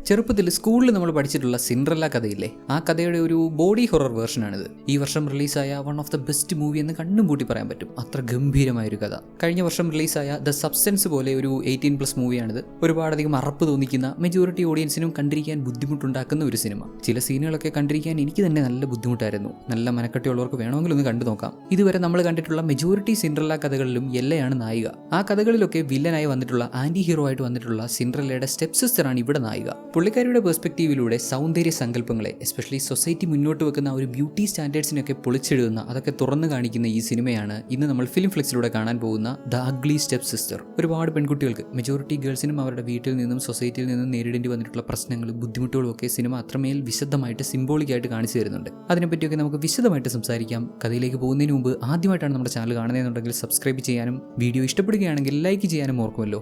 ചെറുപ്പത്തിൽ സ്കൂളിൽ നമ്മൾ പഠിച്ചിട്ടുള്ള സിൻഡ്രല്ല കഥയില്ലേ, ആ കഥയുടെ ഒരു ബോഡി ഹൊറർ വേർഷനാണിത്. ഈ വർഷം റിലീസായ one of the best movie എന്ന് കണ്ണും പൂട്ടി പറയാൻ പറ്റും. അത്ര ഗംഭീരമായൊരു കഥ. കഴിഞ്ഞ വർഷം റിലീസായ ദ സബ്സ്റ്റൻസ് പോലെ ഒരു 18+ മൂവിയാണിത്. ഒരുപാടധികം അറപ്പ് തോന്നിക്കുന്ന, മെജോറിറ്റി ഓഡിയൻസിനും കണ്ടിരിക്കാൻ ബുദ്ധിമുട്ടുണ്ടാക്കുന്ന ഒരു സിനിമ. ചില സീനുകളൊക്കെ കണ്ടിരിക്കാൻ എനിക്ക് തന്നെ നല്ല ബുദ്ധിമുട്ടായിരുന്നു. നല്ല മനക്കട്ടിയുള്ളവർക്ക് വേണമെങ്കിൽ ഒന്ന് കണ്ടു നോക്കാം. ഇതുവരെ നമ്മൾ കണ്ടിട്ടുള്ള മെജോറിറ്റി സിൻഡ്രല്ല കഥകളിലും എല്ലയാണ് നായിക. ആ കഥകളിലൊക്കെ വില്ലനായി വന്നിട്ടുള്ള, ആന്റി ഹീറോ ആയിട്ട് വന്നിട്ടുള്ള സിൻഡ്രല്ലയുടെ സ്റ്റെപ്പ് സിസ്റ്ററാണ് ഇവിടെ നായിക. പുള്ളിക്കാരിയുടെ പെർസ്പെക്റ്റീവിലൂടെ സൗന്ദര്യ സങ്കല്പങ്ങളെ, എസ്പെഷ്യലി സൊസൈറ്റി മുന്നോട്ട് വെക്കുന്ന ഒരു ബ്യൂട്ടി സ്റ്റാൻഡേർഡ്സിനൊക്കെ പൊളിച്ചെഴുതുന്ന, അതൊക്കെ തുറന്നു കാണിക്കുന്ന ഈ സിനിമയാണ് ഇന്ന് നമ്മൾ ഫിലിം ഫ്ലിക്സിലൂടെ കാണാൻ പോകുന്ന ദ അഗ്ലി സ്റ്റെപ്പ് സിസ്റ്റർ. ഒരുപാട് പെൺകുട്ടികൾക്ക്, മെജോറിറ്റി ഗേൾസിനും അവരുടെ വീട്ടിൽ നിന്നും സൊസൈറ്റിയിൽ നിന്നും നേരിടേണ്ടി വന്നിട്ടുള്ള പ്രശ്നങ്ങളും ബുദ്ധിമുട്ടുകളും ഒക്കെ സിനിമ അത്രമേൽ വിശദമായിട്ട്, സിംബോളിക്കായിട്ട് കാണിച്ചു തരുന്നുണ്ട്. അതിനെപ്പറ്റിയൊക്കെ നമുക്ക് വിശദമായിട്ട് സംസാരിക്കാം. കഥയിലേക്ക് പോകുന്നതിന് മുമ്പ് ആദ്യമായിട്ടാണ് നമ്മുടെ ചാനൽ കാണുന്നതെന്നുണ്ടെങ്കിൽ സബ്സ്ക്രൈബ് ചെയ്യാനും വീഡിയോ ഇഷ്ടപ്പെടുകയാണെങ്കിൽ ലൈക്ക് ചെയ്യാനും ഓർക്കുമല്ലോ.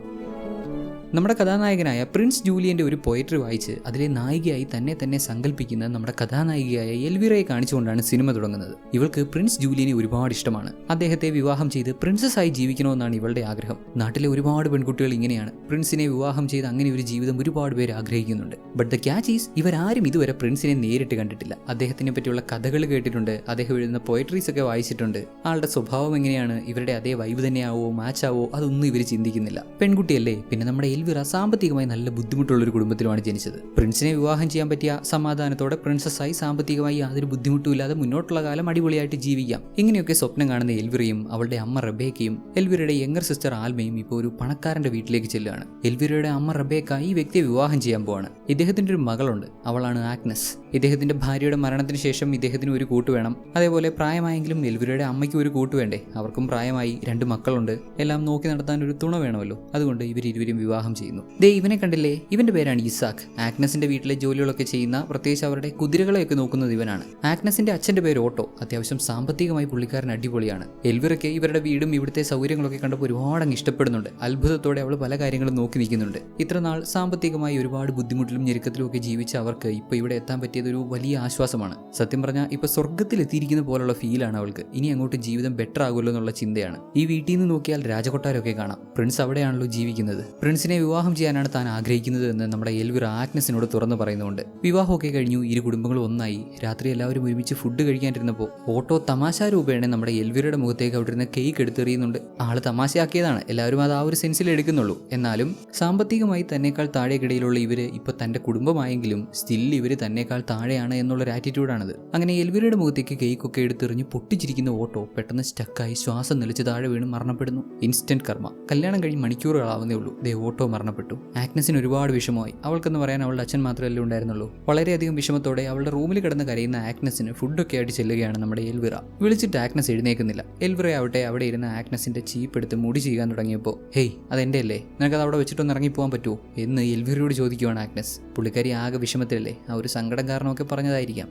നമ്മുടെ കഥാനായകനായ പ്രിൻസ് ജൂലിയൻ്റെ ഒരു പോയട്രി വായിച്ച് അതിലെ നായികയായി തന്നെ സങ്കല്പിക്കുന്ന നമ്മുടെ കഥാനായികയായ എൽവിറയെ കാണിച്ചുകൊണ്ടാണ് സിനിമ തുടങ്ങുന്നത്. ഇവൾക്ക് പ്രിൻസ് ജൂലിയനെ ഒരുപാട് ഇഷ്ടമാണ്. അദ്ദേഹത്തെ വിവാഹം ചെയ്ത് പ്രിൻസസ്സായി ജീവിക്കണമെന്നാണ് ഇവളുടെ ആഗ്രഹം. നാട്ടിലെ ഒരുപാട് പെൺകുട്ടികൾ ഇങ്ങനെയാണ്. പ്രിൻസിനെ വിവാഹം ചെയ്ത് അങ്ങനെ ഒരു ജീവിതം ഒരുപാട് പേര് ആഗ്രഹിക്കുന്നുണ്ട്. ബട്ട് ദ ക്യാച്ച് ഈസ്, ഇവരാരും ഇതുവരെ പ്രിൻസിനെ നേരിട്ട് കണ്ടിട്ടില്ല. അദ്ദേഹത്തിനെ പറ്റിയുള്ള കഥകൾ കേട്ടിട്ടുണ്ട്, അദ്ദേഹം എഴുതുന്ന പോയട്രീസ് ഒക്കെ വായിച്ചിട്ടുണ്ട്. ആളുടെ സ്വഭാവം എങ്ങനെയാണ്, ഇവരുടെ അതേ വൈബ് തന്നെയാവോ, മാച്ചാവോ, അതൊന്നും ഇവർ ചിന്തിക്കുന്നില്ല. പെൺകുട്ടിയല്ലേ. പിന്നെ നമ്മുടെ എൽവിറ സാമ്പത്തികമായി നല്ല ബുദ്ധിമുട്ടുള്ളൊരു കുടുംബത്തിലുമാണ് ജനിച്ചത്. പ്രിൻസിനെ വിവാഹം ചെയ്യാൻ പറ്റിയ സമാധാനത്തോടെ പ്രിൻസസ്സായി സാമ്പത്തികമായി യാതൊരു ബുദ്ധിമുട്ടുമില്ലാതെ മുന്നോട്ടുള്ള കാലം അടിപൊളിയായിട്ട് ജീവിക്കാം, ഇങ്ങനെയൊക്കെ സ്വപ്നം കാണുന്ന എൽവിറയും അവളുടെ അമ്മ റബേക്കയും എൽവിറയുടെ യങ്ങർ സിസ്റ്റർ ആൽമയും ഇപ്പോൾ ഒരു പണക്കാരന്റെ വീട്ടിലേക്ക് ചെല്ലുകയാണ്. എൽവിറയുടെ അമ്മ റബേക്ക ഈ വ്യക്തിയെ വിവാഹം ചെയ്യാൻ പോവാണ്. ഇദ്ദേഹത്തിന്റെ ഒരു മകളുണ്ട്, അവളാണ് ആഗ്നസ്. ഇദ്ദേഹത്തിന്റെ ഭാര്യയുടെ മരണത്തിന് ശേഷം ഇദ്ദേഹത്തിന് ഒരു കൂട്ട് വേണം. അതേപോലെ പ്രായമായെങ്കിലും എൽവിറയുടെ അമ്മയ്ക്ക് ഒരു കൂട്ട് വേണ്ടേ, അവർക്കും പ്രായമായി, 2 മക്കളുണ്ട്. എല്ലാം നോക്കി നടത്താൻ ഒരു തുണ വേണമല്ലോ. അതുകൊണ്ട് ഇവരിരുവരും വിവാഹം ചെയ്യുന്നു. ദേ ഇവനെ കണ്ടില്ലേ, ഇവന്റെ പേരാണ് ഇസാക്ക്. ആഗ്നസിന്റെ വീട്ടിലെ ജോലികളൊക്കെ ചെയ്യുന്ന, പ്രത്യേകിച്ച് അവരുടെ കുതിരകളെയൊക്കെ നോക്കുന്നത് ഇവനാണ്. ആഗ്നസിന്റെ അച്ഛന്റെ പേര് ഓട്ടോ. അത്യാവശ്യം സാമ്പത്തികമായി പുള്ളിക്കാരൻ അടിപൊളിയാണ്. എൽവിറയ്ക്ക് ഇവരുടെ വീടും ഇവിടുത്തെ സൗകര്യങ്ങളൊക്കെ കണ്ടപ്പോൾ ഒരുപാട് ഇഷ്ടപ്പെടുന്നുണ്ട്. അത്ഭുതത്തോടെ അവൾ പല കാര്യങ്ങളും നോക്കി നിൽക്കുന്നുണ്ട്. ഇത്ര നാൾ സാമ്പത്തികമായി ഒരുപാട് ബുദ്ധിമുട്ടിലും ഞെരുക്കത്തിലും ഒക്കെ ജീവിച്ച അവർക്ക് ഇപ്പോൾ ഇവിടെ എത്താൻ പറ്റിയത് ഒരു വലിയ ആശ്വാസമാണ്. സത്യം പറഞ്ഞാൽ ഇപ്പൊ സ്വർഗ്ഗത്തിൽ എത്തിയിരിക്കുന്ന പോലുള്ള ഫീലാണ് അവൾക്ക്. ഇനി അങ്ങോട്ട് ജീവിതം ബെറ്റർ ആകുമല്ലോ എന്നുള്ള ചിന്തയാണ്. ഈ വീട്ടിൽ നിന്ന് നോക്കിയാൽ രാജകൊട്ടാരമൊക്കെ കാണാം. പ്രിൻസ് അവിടെയാണല്ലോ ജീവിക്കുന്നത്. പ്രിൻസിനെ വിവാഹം ചെയ്യാനാണ് താൻ ആഗ്രഹിക്കുന്നത് എന്ന് നമ്മുടെ എൽവിറ ആഗ്നസിനോട് തുറന്നു പറയുന്നുണ്ട്. വിവാഹമൊക്കെ കഴിഞ്ഞു, ഇരു കുടുംബങ്ങളും ഒന്നായി. രാത്രി എല്ലാവരും ഒരുമിച്ച് ഫുഡ് കഴിക്കാനിരുന്നപ്പോൾ ഓട്ടോ തമാശ രൂപേണ നമ്മുടെ എൽവിറയുടെ മുഖത്തേക്ക് അവിടെ ഇരുന്ന കേക്ക് എടുത്തെറിയുന്നുണ്ട്. ആള് തമാശയാക്കിയതാണ്, എല്ലാവരും അത് ആ ഒരു സെൻസിൽ എടുക്കുന്നുള്ളൂ. എന്നാലും സാമ്പത്തികമായി തന്നേക്കാൾ താഴേക്കിടയിലുള്ള ഇവര് ഇപ്പൊ തന്റെ കുടുംബമായെങ്കിലും സ്റ്റിൽ ഇവര് തന്നേക്കാൾ താഴെയാണ് എന്നുള്ളൊരു ആറ്റിറ്റ്യൂഡാണത്. അങ്ങനെ എൽവിറയുടെ മുഖത്തേക്ക് കേക്കൊക്കെ എടുത്തെറിഞ്ഞ് പൊട്ടിച്ചിരിക്കുന്ന ഓട്ടോ പെട്ടെന്ന് സ്റ്റക്കായി ശ്വാസം നിലച്ച് താഴെ വീണ് മരണപ്പെടുന്നു. ഇൻസ്റ്റന്റ് കർമ്മ. കല്യാണം കഴിഞ്ഞ് മണിക്കൂറുകളാവുന്നേ ഉള്ളൂ, ദേ ഓട്ടോ മരണപ്പെട്ടു. ആഗ്നസിന് ഒരുപാട് വിഷമമായി. അവൾക്കെന്ന് പറയാൻ അവളുടെ അച്ഛൻ മാത്രമല്ലേ ഉണ്ടായിരുന്നുള്ളൂ. വളരെയധികം വിഷമത്തോടെ അവളുടെ റൂമിൽ കിടന്ന് കരയുന്ന ആഗ്നസിന് ഫുഡൊക്കെ ആയിട്ട് ചെല്ലുകയാണ് നമ്മുടെ എൽവിറ. വിളിച്ചിട്ട് ആഗ്നസ് എഴുന്നേക്കുന്നില്ല. എൽവിറ ആവട്ടെ അവിടെ ഇരുന്ന ആഗ്നസിന്റെ ചീപ്പ് എടുത്ത് മുടി ചെയ്യാൻ തുടങ്ങിയപ്പോൾ, ഹേയ് അതെന്റെ അല്ലേ, നിനക്കത് അവിടെ വെച്ചിട്ടൊന്ന് ഇറങ്ങിപ്പോകാൻ പറ്റുമോ എന്ന് എൽവിറയോട് ചോദിക്കുവാണ് ആഗ്നസ്. പുള്ളിക്കാരി ആകെ വിഷമത്തിലല്ലേ, ആ ഒരു സങ്കടം കാരണമൊക്കെ പറഞ്ഞതായിരിക്കാം.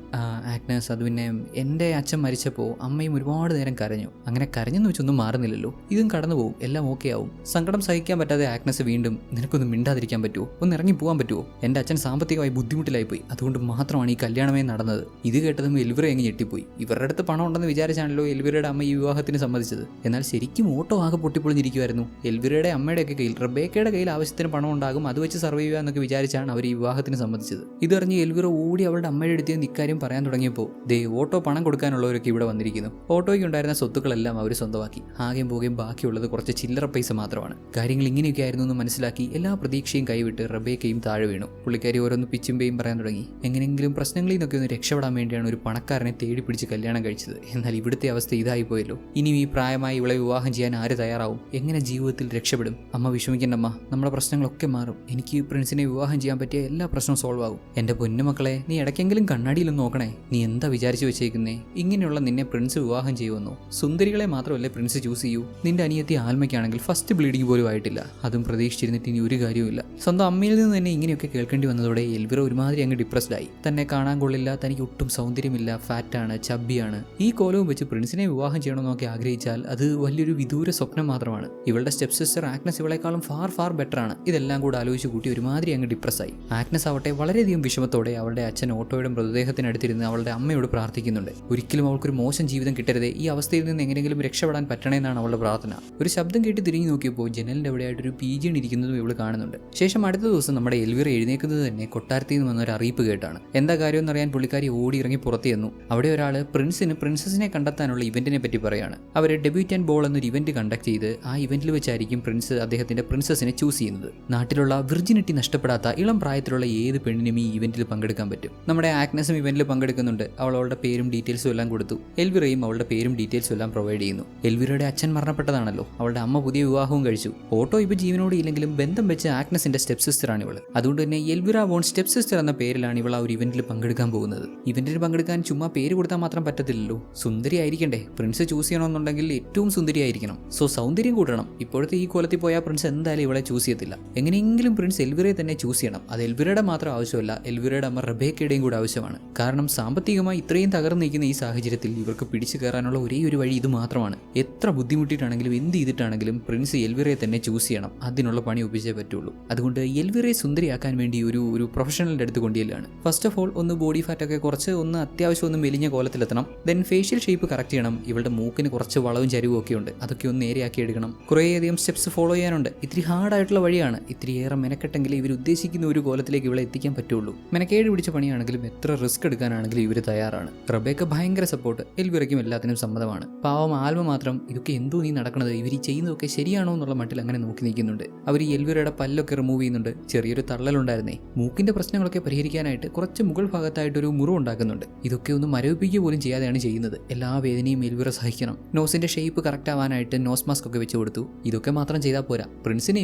ആഗ്നസ്, അത് പിന്നെ എൻ്റെ അച്ഛൻ മരിച്ചപ്പോൾ അമ്മയും ഒരുപാട് നേരം കരഞ്ഞു. അങ്ങനെ കരഞ്ഞെന്ന് വെച്ചൊന്നും മാറുന്നില്ലല്ലോ, ഇതും കടന്നു പോകും, എല്ലാം ഓക്കെ ആവും. സങ്കടം സഹിക്കാൻ പറ്റാതെ ആഗ്നസ് വീണ്ടും, നിനക്കൊന്നും മിണ്ടാതിരിക്കാൻ പറ്റുമോ, ഒന്ന് ഇറങ്ങി പോകാൻ പറ്റുമോ, എൻ്റെ അച്ഛൻ സാമ്പത്തികമായി ബുദ്ധിമുട്ടിലായി പോയി, അതുകൊണ്ട് മാത്രമാണ് ഈ കല്യാണമേ നടന്നത്. ഇത് കേട്ടതും എൽവിറ അങ്ങ് ഞെട്ടിപ്പോയി. ഇവരുടെ അടുത്ത് പണം ഉണ്ടെന്ന് വിചാരിച്ചാണല്ലോ എൽവിറയുടെ അമ്മ ഈ വിവാഹത്തിന് സമ്മതിച്ചത്. എന്നാൽ ശരിക്കും ഓട്ടോ ആകെ പൊട്ടിപ്പൊളിഞ്ഞിരിക്കുമായിരുന്നു. എൽവിറയുടെ അമ്മയുടെയൊക്കെ കയ്യിൽ, റബേക്കയുടെ കയ്യിൽ ആവശ്യത്തിന് പണം ഉണ്ടാകും, അത് വെച്ച് സർവൈവ് ചെയ്യുക എന്നൊക്കെ വിചാരിച്ചാണ് അവർ ഈ വിവാഹത്തിന് സമ്മതിച്ചത്. ഇതറിഞ്ഞ് എൽവിറ ഓടി അവളുടെ അമ്മയുടെ അടുത്ത് ഇക്കാര്യം പറയാൻ തുടങ്ങിയപ്പോൾ ദേ ഓട്ടോ പണം കൊടുക്കാനുള്ളവരൊക്കെ ഇവിടെ വന്നിരിക്കുന്നു. ഓട്ടോയ്ക്ക് ഉണ്ടായിരുന്ന സ്വത്തുക്കളെല്ലാം അവർ സ്വന്തമാക്കി. ആകെയും പോകുകയും ബാക്കിയുള്ളത് കുറച്ച് ചില്ലറ പൈസ മാത്രമാണ്. കാര്യങ്ങൾ ഇങ്ങനെയൊക്കെ ആയിരുന്നു എന്ന് മനസ്സിലാക്കി എല്ലാ പ്രതീക്ഷയും കൈവിട്ട് റബേക്കയും താഴെ വീണു. പുള്ളിക്കാരി ഓരോന്ന് പിച്ചുമ്പേയും പറയാൻ തുടങ്ങി. എങ്ങനെയെങ്കിലും പ്രശ്നങ്ങളിൽ നിന്നൊക്കെ ഒന്ന് രക്ഷപ്പെടാൻ വേണ്ടിയാണ് ഒരു പണക്കാരനെ തേടി പിടിച്ച് കല്യാണം കഴിച്ചത്. എന്നാൽ ഇവിടുത്തെ അവസ്ഥ ഇതായി പോയല്ലോ. ഇനിയും ഈ പ്രായമായി ഇവളെ വിവാഹം ചെയ്യാൻ ആര് തയ്യാറാവും, എങ്ങനെ ജീവിതത്തിൽ രക്ഷപ്പെടും? അമ്മ വിഷമിക്കണ്ടമ്മ, നമ്മുടെ പ്രശ്നങ്ങളൊക്കെ മാറും. എനിക്ക് പ്രിൻസിനെ വിവാഹം ചെയ്യാൻ പറ്റിയ എല്ലാ പ്രശ്നവും സോൾവ് ആകും. എൻ്റെ പൊന്നുമക്കളെ, നീ ഇടയ്ക്കെങ്കിലും കണ്ണാടിയിലൊന്ന് നോക്കണേ. നീ എന്താ വിചാരിച്ചു വെച്ചേക്കുന്നേ? ഇങ്ങനെയുള്ള നിന്നെ പ്രിൻസ് വിവാഹം ചെയ്യുമെന്നോ? സുന്ദരികളെ മാത്രമല്ലേ പ്രിൻസ് ചൂസ് ചെയ്യൂ? നിന്റെ അനിയത്തി ആൽമയ്ക്കാണെങ്കിൽ ഫസ്റ്റ് ബ്ലീഡിംഗ് പോലും ആയിട്ടില്ല. അതും പ്രതീക്ഷിച്ചിരുന്നിട്ട് ഇനി ഒരു കാര്യവുമില്ല. സ്വന്തം അമ്മയിൽ നിന്ന് തന്നെ ഇങ്ങനെയൊക്കെ കേൾക്കേണ്ടി വന്നതോടെ എൽവിറ ഒരുമാതിരി അങ്ങ് ഡിപ്രസ്ഡ് ആയി. തന്നെ കാണാൻ കൊള്ളില്ല, തനിക്ക് ഒട്ടും സൗന്ദര്യമില്ല, ഫാറ്റാണ്, ചബ്ബിയാണ്. ഈ കോലവും വെച്ച് പ്രിൻസിനെ വിവാഹം ചെയ്യണമെന്നൊക്കെ ആഗ്രഹിച്ചാൽ അത് വലിയൊരു വിദൂര സ്വപ്നം മാത്രമാണ്. ഇവളുടെ സ്റ്റെപ്പ് സിസ്റ്റർ ആഗ്നസ് ഇവളെക്കാളും ഫാർ ബെറ്റർ ആണ്. ഇതെല്ലാം കൂടെ ആലോചിച്ച് കൂട്ടി ഒരുമാതിരി അങ്ങ് ഡിപ്രസ് ആയി. ആഗ്നസ് ആവട്ടെ വളരെയധികം വിഷമത്തോടെ അവളുടെ അച്ഛൻ ഓട്ടോയുടെ മൃതദേഹത്തിനടുത്തിരുന്ന് അവളുടെ അമ്മയോട് പ്രാർത്ഥിക്കുന്നുണ്ട്. ഒരിക്കലും അവൾക്കൊരു മോശം ജീവിതം കിട്ടരുതേ, ഈ അവസ്ഥയിൽ നിന്ന് എങ്ങനെയെങ്കിലും രക്ഷപ്പെടാൻ പറ്റണമെന്നാണ് അവളുടെ പ്രാർത്ഥന. ഒരു ശബ്ദം കേട്ട് തിരിഞ്ഞു നോക്കിയപ്പോൾ ജനലിന്റെ അവിടെയായിട്ടൊരു പീജിയൻ ഇരിക്കുന്നത് ചെയ്യുന്നതും ഇവൾ കാണുന്നുണ്ട്. ശേഷം അടുത്ത ദിവസം നമ്മുടെ എൽവിറ എഴുന്നേക്കുന്നത് തന്നെ കൊട്ടാരത്തിൽ നിന്ന് വന്ന ഒരു അറിയിപ്പ് കേട്ടാണ്. എന്താ കാര്യമെന്ന് അറിയാൻ പുള്ളിക്കാരി ഓടി ഇറങ്ങി പുറത്തു ചെന്നു. അവിടെ ഒരാൾ പ്രിൻസിനെ കണ്ടെത്താനുള്ള ഇവന്റിനെ പറ്റി പറയാണ്. അവർ ഡെബ്യൂറ്റന്റ് ബോൾ എന്നൊരു ഇവന്റ് കണ്ടക്ട് ചെയ്ത് ആ ഇവന്റിൽ വെച്ചായിരിക്കും പ്രിൻസ് അദ്ദേഹത്തിന്റെ പ്രിൻസസിനെ ചൂസ് ചെയ്യുന്നത്. നാട്ടിലുള്ള വിർജിനിറ്റി നഷ്ടപ്പെടാത്ത ഇളം പ്രായത്തിലുള്ള ഏത് പെണ്ണിനും ഈ ഇവന്റിൽ പങ്കെടുക്കാൻ പറ്റും. നമ്മുടെ ആഗ്നസും ഇവന്റിൽ പങ്കെടുക്കുന്നുണ്ട്. അവളുടെ പേരും ഡീറ്റെയിൽസും എല്ലാം കൊടുത്തു. എൽവിറയും അവളുടെ പേരും ഡീറ്റെയിൽസും എല്ലാം പ്രൊവൈഡ് ചെയ്യുന്നു. എൽവിറയുടെ അച്ഛൻ മരണപ്പെട്ടതാണല്ലോ, അവളുടെ അമ്മ പുതിയ വിവാഹവും കഴിച്ചു. ഓട്ടോ ഇപ്പോൾ ജീവനോട് ഇല്ലെങ്കിലും ബന്ധം വെച്ച് ആഗ്നസിന്റെ സ്റ്റെപ്പ് സിസ്റ്റർ ആണ് ഇവൾ. അതുകൊണ്ട് തന്നെ എൽവിറ വോൺ സ്റ്റെപ്പ് സിസ്റ്റർ എന്ന പേരിലാണ് ഇവൾ ആ ഒരു ഇവന്റിൽ പങ്കെടുക്കാൻ പോകുന്നത്. ഇവന്റിൽ പങ്കെടുക്കാൻ ചുമ്മാ പേര് കൊടുത്താൽ മാത്രം പറ്റത്തില്ലല്ലോ, സുന്ദരി ആയിരിക്കണ്ടേ. പ്രിൻസ് ചൂസ് ചെയ്യണമെന്നുണ്ടെങ്കിൽ ഏറ്റവും സുന്ദരി ആയിരിക്കണം. സോ സൗന്ദര്യം കൂട്ടണം. ഇപ്പോഴത്തെ ഈ കോലത്തിൽ പോയാൽ പ്രിൻസ് എന്തായാലും ഇവളെ ചൂസ് ചെയ്യത്തില്ല. എങ്ങനെയെങ്കിലും പ്രിൻസ് എൽവിറയെ തന്നെ ചൂസ് ചെയ്യണം. അത് എൽവിറയുടെ മാത്രം ആവശ്യമല്ല, എൽവിറയുടെ അമ്മ റബേക്കയുടെയും കൂടെ ആവശ്യമാണ്. കാരണം സാമ്പത്തികമായി ഇത്രയും തകർന്നു നിൽക്കുന്ന ഈ സാഹചര്യത്തിൽ ഇവർക്ക് പിടിച്ചു കയറാനുള്ള ഒരേ ഒരു വഴി ഇത് മാത്രമാണ്. എത്ര ബുദ്ധിമുട്ടിയിട്ടാണെങ്കിലും എന്ത് ചെയ്തിട്ടാണെങ്കിലും പ്രിൻസ് എൽവിറയെ തന്നെ ചൂസ് ചെയ്യണം. അതിനുള്ള പണി ഒപ്പിച്ചേ പറ്റുള്ളൂ. അതുകൊണ്ട് എൽവിറയെ സുന്ദരിയാക്കാൻ വേണ്ടി ഒരു പ്രൊഫഷണലിന്റെ അടുത്ത് കൊണ്ടുചെല്ലുകയാണ്. ഫസ്റ്റ് ഓഫ് ഓൾ ഒന്ന് ബോഡി ഫാറ്റ് ഒക്കെ കുറച്ച് ഒന്ന് അത്യാവശ്യം ഒന്ന് മെലിഞ്ഞ കോലത്തിലെത്തണം. ദെൻ ഫേഷ്യൽ ഷേപ്പ് കറക്റ്റ് ചെയ്യണം. ഇവളുടെ മൂക്കിന് കുറച്ച് വളവും ചരിവും ഒക്കെ ഉണ്ട്, അതൊക്കെ ഒന്ന് നേരെയാക്കി എടുക്കണം. കുറേയധികം സ്റ്റെപ്സ് ഫോളോ ചെയ്യാനുണ്ട്. ഇത്തിരി ഹാർഡായിട്ടുള്ള വഴിയാണ്. ഇത്തിരിയേറെ മെനക്കെട്ടെങ്കിൽ ഇവർ ഉദ്ദേശിക്കുന്ന ഒരു കോലത്തിലേക്ക് ഇവളെ എത്തിക്കാൻ പറ്റുള്ളൂ. മെനക്കേട് പിടിച്ച പണിയാണെങ്കിലും എത്ര റിസ്ക് എടുക്കാനാണെങ്കിലും ഇവർ തയ്യാറാണ്. റബേക്ക ഭയങ്കര സപ്പോർട്ട്, എൽവിറയ്ക്കും എല്ലാത്തിനും സമ്മതമാണ്. പാവം ആൽമ മാത്രം ഇതൊക്കെ എന്തോ നീ നടക്കുന്നത്, ഇവർ ചെയ്യുന്നതൊക്കെ ശരിയാണോ എന്നുള്ള മട്ടിൽ അങ്ങനെ നോക്കി നിൽക്കുന്നുണ്ട്. അവർ ഈ എൽവിറയുടെ പല്ലൊക്കെ റിമൂവ് ചെയ്യുന്നുണ്ട്. ചെറിയൊരു തള്ളലുണ്ടായിരുന്നേ. മൂക്കിന്റെ പ്രശ്നങ്ങളൊക്കെ പരിഹരിക്കാനായിട്ട് കുറച്ച് മുകൾ ഭാഗത്തായിട്ടൊരു മുറിവ് ഉണ്ടാക്കുന്നുണ്ട്. ഇതൊക്കെ ഒന്ന് മരവിപ്പിക്കുക പോലും ചെയ്യാതെയാണ് ചെയ്യുന്നത്. എല്ലാ വേദനയും എൽവിറ സഹിക്കണം. നോസിന്റെ ഷേപ്പ് കറക്റ്റ് ആവാനായിട്ട് നോസ് മാസ്ക് ഒക്കെ വെച്ച് കൊടുത്തു. ഇതൊക്കെ മാത്രം ചെയ്താൽ പോരാ, പ്രിൻസിനെ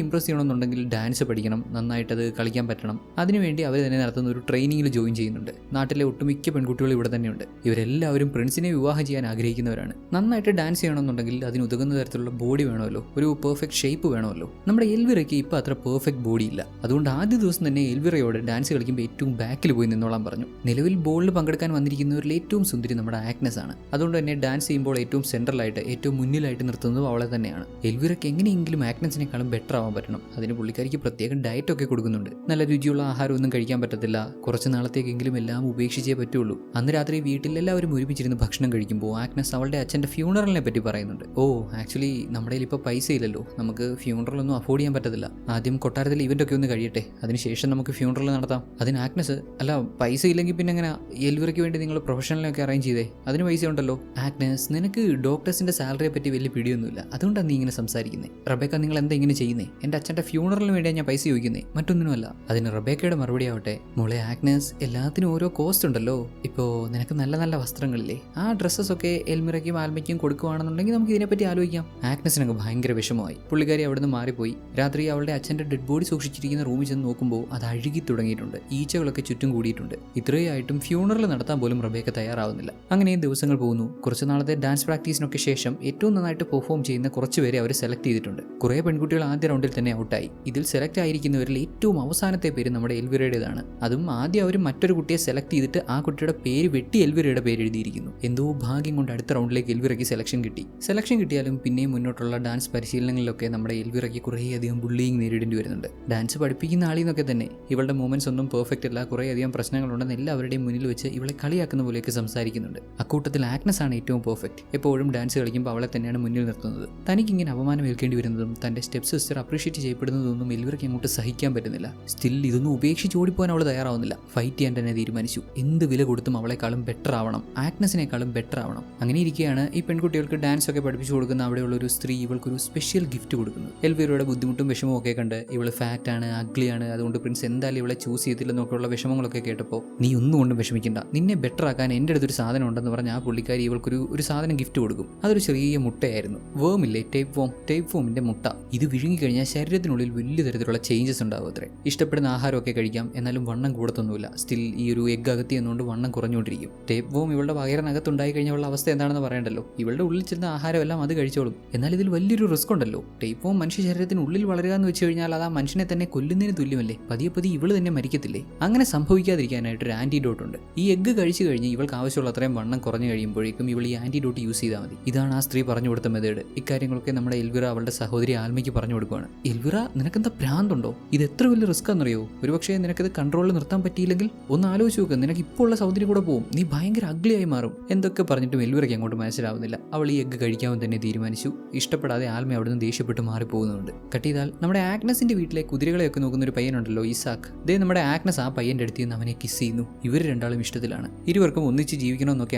ഇംപ്രസ് ചെയ്യണമെന്നുണ്ടെങ്കിൽ ഡാൻസ് പഠിക്കണം, നന്നായിട്ട് അത് കളിക്കാൻ പറ്റണം. അതിനുവേണ്ടി അവർ തന്നെ നടത്തുന്ന ഒരു ട്രെയിനിങ്ങിൽ ജോയിൻ ചെയ്യുന്നുണ്ട്. നാട്ടിലെ ഒട്ടുമിക്ക പെൺകുട്ടികൾ ഇവിടെ തന്നെയുണ്ട്. ഇവരെല്ലാവരും പ്രിൻസിനെ വിവാഹം ചെയ്യാൻ ആഗ്രഹിക്കുന്നവരാണ്. നന്നായിട്ട് ഡാൻസ് ചെയ്യണമെന്നുണ്ടെങ്കിൽ അതിന് ഉതകുന്ന തരത്തിലുള്ള ബോഡി വേണമല്ലോ, ഒരു പെർഫെക്റ്റ് ഷേപ്പ് വേണമല്ലോ. നമ്മുടെ എൽവിറയ്ക്ക് ഇപ്പോൾ അത്ര പെർഫെക്റ്റ് ബോഡി ഇല്ല. അതുകൊണ്ട് ആദ്യ ദിവസം തന്നെ എൽവിറയോട് ഡാൻസ് കളിക്കുമ്പോൾ ഏറ്റവും ബാക്കിൽ പോയി നിന്നോളാൻ പറഞ്ഞു. നിലവിൽ ബോളിൽ പങ്കെടുക്കാൻ വന്നിരിക്കുന്നവരിൽ ഏറ്റവും സുന്ദരി നമ്മുടെ ആഗ്നസ് ആണ്. അതുകൊണ്ട് തന്നെ ഡാൻസ് ചെയ്യുമ്പോൾ ഏറ്റവും സെൻട്രലായിട്ട് ഏറ്റവും മുന്നിലായിട്ട് നിർത്തുന്നത് അവളെ തന്നെയാണ്. എൽവിറയ്ക്ക് എങ്ങനെയെങ്കിലും ആഗ്നസിനേക്കാളും ബെറ്റർ ആവാൻ പറ്റണം. അതിന് പുള്ളിക്കാരിക്ക് പ്രത്യേകം ഡയറ്റ് ഒക്കെ കൊടുക്കുന്നുണ്ട്. നല്ല രുചിയുള്ള ആഹാരമൊന്നും കഴിക്കാൻ പറ്റത്തില്ല. കുറച്ച് നാളത്തേക്കെങ്കിലും എല്ലാം ഉപേക്ഷിച്ചേ പറ്റുള്ളൂ. അന്ന് രാത്രി വീട്ടിൽ എല്ലാവരും ഒരുമിച്ചിരുന്ന് ഭക്ഷണം കഴിക്കുമ്പോൾ ആഗ്നസ് അവളുടെ അച്ഛൻ്റെ ഫ്യൂണറലിനെ പറ്റി പറയുന്നുണ്ട്. ഓ ആക്ച്വലി നമ്മുടെ കയ്യിൽ ഇപ്പോൾ പൈസ ഇല്ലല്ലോ, നമുക്ക് ഫ്യൂണറലൊന്നും അഫോർഡ് ചെയ്യാൻ പറ്റത്തില്ല. ആദ്യം കൊട്ടാരത്തിൽ ഇവന്റ് ഒക്കെ ഒന്ന് കഴിയട്ടെ, അതിനുശേഷം നമുക്ക് ഫ്യൂണറൽ നടത്താം. അതിന് ആഗ്നസ് അല്ല പൈസ ഇല്ലെങ്കിൽ പിന്നെ എങ്ങനെ എൽവിറയ്ക്ക് വേണ്ടി നിങ്ങൾ പ്രൊഫഷണലൊക്കെ അറേഞ്ച് ചെയ്തേ, അതിന് പൈസ ഉണ്ടല്ലോ. ആഗ്നസ് നിനക്ക് ഡോക്ടേഴ്സിന്റെ സാലറിയെ പറ്റി വലിയ പിടിയൊന്നുമില്ല, അതുകൊണ്ടാണ് നീ ഇങ്ങനെ സംസാരിക്കുന്നത്. റബേക്ക നിങ്ങൾ എന്താ ഇങ്ങനെ ചെയ്യുന്നേ? എൻ്റെ അച്ഛൻ്റെ ഫ്യൂണറലിന് വേണ്ടിയാണ് ഞാൻ പൈസ ചോദിക്കുന്നേ, മറ്റൊന്നിനുമല്ല. അതിന് റബേക്കയുടെ മറുപടി ആവട്ടെ, മോളെ ആഗ്നസ് എല്ലാത്തിനും ഓരോ കോസ്റ്റ് ഉണ്ടല്ലോ. ഇപ്പോൾ നിനക്ക് നല്ല നല്ല വസ്ത്രങ്ങളില്ലേ, ആ ഡ്രസ്സസ് ഒക്കെ എൽമിറയ്ക്കും ആൽമയ്ക്കും കൊടുക്കുകയാണെന്നുണ്ടെങ്കിൽ നമുക്ക് ഇതിനെപ്പറ്റി ആലോചിക്കാം. ആഗ്നസിനൊക്കെ ഭയങ്കര വിഷമമായി. പുള്ളിക്കാരി അവിടുന്ന് മാറിപ്പോയി. രാത്രി അവളുടെ അച്ഛൻ്റെ ഡെഡ് ബോഡി സൂക്ഷിച്ചിരിക്കുന്ന റൂമിൽ ചെന്ന് നോക്കുമ്പോൾ അത് അഴുകി തുടങ്ങിയിട്ടുണ്ട്. ഈച്ചകളൊക്കെ ചുറ്റും കൂടിയിട്ടുണ്ട്. ഇത്രയായിട്ടും ഫ്യൂണറൽ നടത്താൻ പോലും റബേക്ക തയ്യാറാവുന്നില്ല. അങ്ങനെ ദിവസങ്ങൾ പോകുന്നു. കുറച്ച് നാളത്തെ ഡാൻസ് പ്രാക്ടീസിനൊക്കെ ശേഷം ഏറ്റവും നന്നായിട്ട് പെർഫോം ചെയ്യുന്ന കുറച്ചുപേരെ അവർ സെലക്ട് ചെയ്തിട്ടുണ്ട്. കുറേ പെൺകുട്ടികൾ ആദ്യ റൗണ്ടിൽ തന്നെ ഔട്ടായി. ഇതിൽ സെലക്ട് ആയിരിക്കുന്നവരിൽ ഏറ്റവും അവസാനത്തെ പേര് നമ്മുടെ എൽവിറയുടേതാണ്. അതും ആദ്യം അവർ മറ്റൊരു കുട്ടിയെ സെലക്ട് ചെയ്തിട്ട് ആ കുട്ടിയുടെ പേര് വെട്ടി എൽവിറയുടെ പേര് എഴുതിയിരിക്കുന്നു. എന്തോ ഭാഗ്യം കൊണ്ട് അടുത്ത റൗണ്ടിലേക്ക് എൽവിറയ്ക്ക് സെലക്ഷൻ കിട്ടി. സെലക്ഷൻ കിട്ടിയാലും പിന്നെയും മുന്നോട്ടുള്ള ഡാൻസ് പരിശീലനങ്ങളിലൊക്കെ നമ്മുടെ എൽവിറയ്ക്ക് കുറേയധികം ബുള്ളിങ് നേരിടേണ്ടി വരുന്നുണ്ട്. ഡാൻസ് പഠിപ്പിക്കുന്ന ആളിൽ നിന്നൊക്കെ തന്നെ ഇവളുടെ മൂവ്മെന്റ്സ് ഒന്നും പെർഫെക്റ്റ് അല്ല, കുറേയധികം പ്രശ്നങ്ങളുണ്ടെന്ന് എല്ലാവരുടെയും മുന്നിൽ വെച്ച് ഇവളെ കളിയാക്കുന്ന പോലെയൊക്കെ സംസാരിക്കുന്നുണ്ട്. അക്കൂട്ടത്തിൽ ആഗ്നസ് ആണ് ഏറ്റവും പെർഫെക്റ്റ്. എപ്പോഴും ഡാൻസ് കളിക്കുമ്പോൾ അവളെ തന്നെയാണ് മുന്നിൽ നിർത്തുന്നത്. തനിക്കിങ്ങനെ അപമാനം ഏൽക്കേണ്ടി വരുന്നതും തന്റെ സ്റ്റെപ്പ് സിസ്റ്റർ അപ്രീഷിയേറ്റ് ചെയ്യപ്പെടുന്നതൊന്നും എൽവിറയ്ക്ക് അങ്ങോട്ട് സഹിക്കാൻ പറ്റുന്നില്ല. സ്റ്റിൽ ഇതൊന്നും ഉപേക്ഷിച്ച് ഓടിപ്പോകാൻ അവൾ തയ്യാറാവുന്നില്ല. ഫൈറ്റ് ചെയ്യാൻ തന്നെ തീരുമാനിച്ചു. എന്ത് വില കൊടുത്തും അവളെക്കാളും ബെറ്റർ ആവണം, ആഗ്നസിനേക്കാളും ബെറ്റർ ആവണം. അങ്ങനെ ഇരിക്കുകയാണ് ഈ പെൺകുട്ടികൾക്ക് ഡാൻസ് ഒക്കെ പഠിപ്പിച്ചു കൊടുക്കുന്ന അവിടെയുള്ള ഒരു സ്ത്രീ ഇവൾക്കൊരു സ്പെഷ്യൽ ഗിഫ്റ്റ് കൊടുക്കുന്നത്. എൽവിറയുടെ ബുദ്ധിമുട്ടും വിഷമവും ഒക്കെ കണ്ട് ഇവള് ഫാറ്റ് ആണ്, അഗ്ലിയാണ്, അതുകൊണ്ട് പ്രിൻസ് എന്തായാലും ഇവളെ ചൂസ് ചെയ്തില്ലെന്നൊക്കെയുള്ള വിഷമങ്ങളൊക്കെ കേട്ടപ്പോൾ നീ ഒന്നും കൊണ്ടും വിഷമിക്കണ്ട, നിന്നെ ബെറ്റർ ആക്കാൻ എൻ്റെ അടുത്തൊരു സാധനം ഉണ്ടെന്ന് പറഞ്ഞ് ആ പുള്ളിക്കാരി ഇവൾക്കൊരു സാധനം ഗിഫ്റ്റ് കൊടുക്കും. അതൊരു ചെറിയ മുട്ടയായിരുന്നു. വേമില്ലേ, ടേപ്പ് ഫോമിന്റെ മുട്ട. ഇത് വിഴുങ്ങി കഴിഞ്ഞാൽ ശരീരത്തിനുള്ളിൽ വലിയ തരത്തിലുള്ള ചേഞ്ചസ് ഉണ്ടാവും അത്രേ. ഇഷ്ടപ്പെടുന്ന ആഹാരമൊക്കെ കഴിക്കാം, എന്നാലും വണ്ണം കൂടത്തൊന്നുമില്ല. സ്റ്റിൽ ഈ ഒരു എഗ് അകത്തി എന്നുകൊണ്ട് വണ്ണം കുറഞ്ഞുകൊണ്ടിരിക്കും. ടേപ്പ് ഫോം ഇവളുടെ വയറിനകത്തുണ്ടായി കഴിഞ്ഞുള്ള അവസ്ഥ എന്താണെന്ന് പറയണ്ടല്ലോ. ഇവളുടെ ഉള്ളിൽ ചെന്ന ആഹാരമെല്ലാം അത് കഴിച്ചോളും. എന്നാൽ ഇതിൽ വലിയൊരു റിസ്ക് ഉണ്ടല്ലോ. ടേപ്പ് ഫോം മനുഷ്യ ശരീരത്തിനുള്ളിൽ വളരുക എന്ന് വെച്ച് കഴിഞ്ഞാൽ അത് ആ മനുഷ്യനെ തന്നെ കൊല്ലുന്നതിന് തുല്യമല്ലേ. പതിയെ ഇവള് തന്നെ മരിക്കത്തില്ലേ? അങ്ങനെ സംഭവിക്കാതിരിക്കാനായിട്ട് ഒരു ആന്റിഡോട്ട് ഉണ്ട്. ഈ എഗ്ഗ് കഴിച്ചു കഴിഞ്ഞ് ഇവൾക്ക് ആവശ്യമുള്ള അത്രയും വണ്ണം കുറഞ്ഞു കഴിയുമ്പോഴേക്കും ഇവൾ ഈ ആന്റിഡോട്ട് യൂസ് ചെയ്താൽ മതി. ഇതാണ് ആ സ്ത്രീ പറഞ്ഞു കൊടുത്ത മെത്തേഡ്. ഇക്കാര്യങ്ങളൊക്കെ നമ്മുടെ എൽവിറ അവളുടെ സഹോദരി ആൽമയ്ക്ക് പറഞ്ഞു കൊടുക്കുകയാണ്. എൽവിറ നിനക്കെന്താ ഭ്രാന്തുണ്ടോ? ഇത് എത്ര വലിയ റിസ്ക് ആണെന്നറിയോ? ഒരുപക്ഷെ നിനക്കത് കൺട്രോളിൽ നിർത്താൻ പറ്റിയില്ലെങ്കിൽ ഒന്ന് ആലോചിച്ച് നോക്ക്. നിനക്ക് ഇപ്പോൾ ഉള്ള സൗന്ദര്യം കൂടെ പോകും, നീ ഭയങ്കര അഗ്ലിയായി മാറും. എന്തൊക്കെ പറഞ്ഞിട്ടും എൽവിറയ്ക്ക് അങ്ങോട്ട് മനസ്സിലാവുന്നില്ല. അവൾ ഈ എഗ്ഗ് കഴിക്കാമെന്ന് തന്നെ തീരുമാനിച്ചു. ഇഷ്ടപ്പെടാതെ ആൽമ അവിടുന്ന് ദേഷ്യപ്പെട്ട് മാറിപ്പോകുന്നുണ്ട്. കട്ട് ചെയ്താൽ നമ്മൾ നമ്മുടെ ആഗ്നസിന്റെ വീട്ടിലെ കുതിരകളെയൊക്കെ നോക്കുന്ന ഒരു പയ്യനുണ്ടല്ലോ ഇസാക്ക്, ദേ നമ്മുടെ ആഗ്നസ് ആ പയ്യന്റെ അടുത്ത് നിന്ന് അവനെ കിസ് ചെയ്യുന്നു. ഇവർ രണ്ടാളും ഇഷ്ടത്തിലാണ്. ഇരുവർക്കും ഒന്നിച്ച് ജീവിക്കണമെന്നൊക്കെ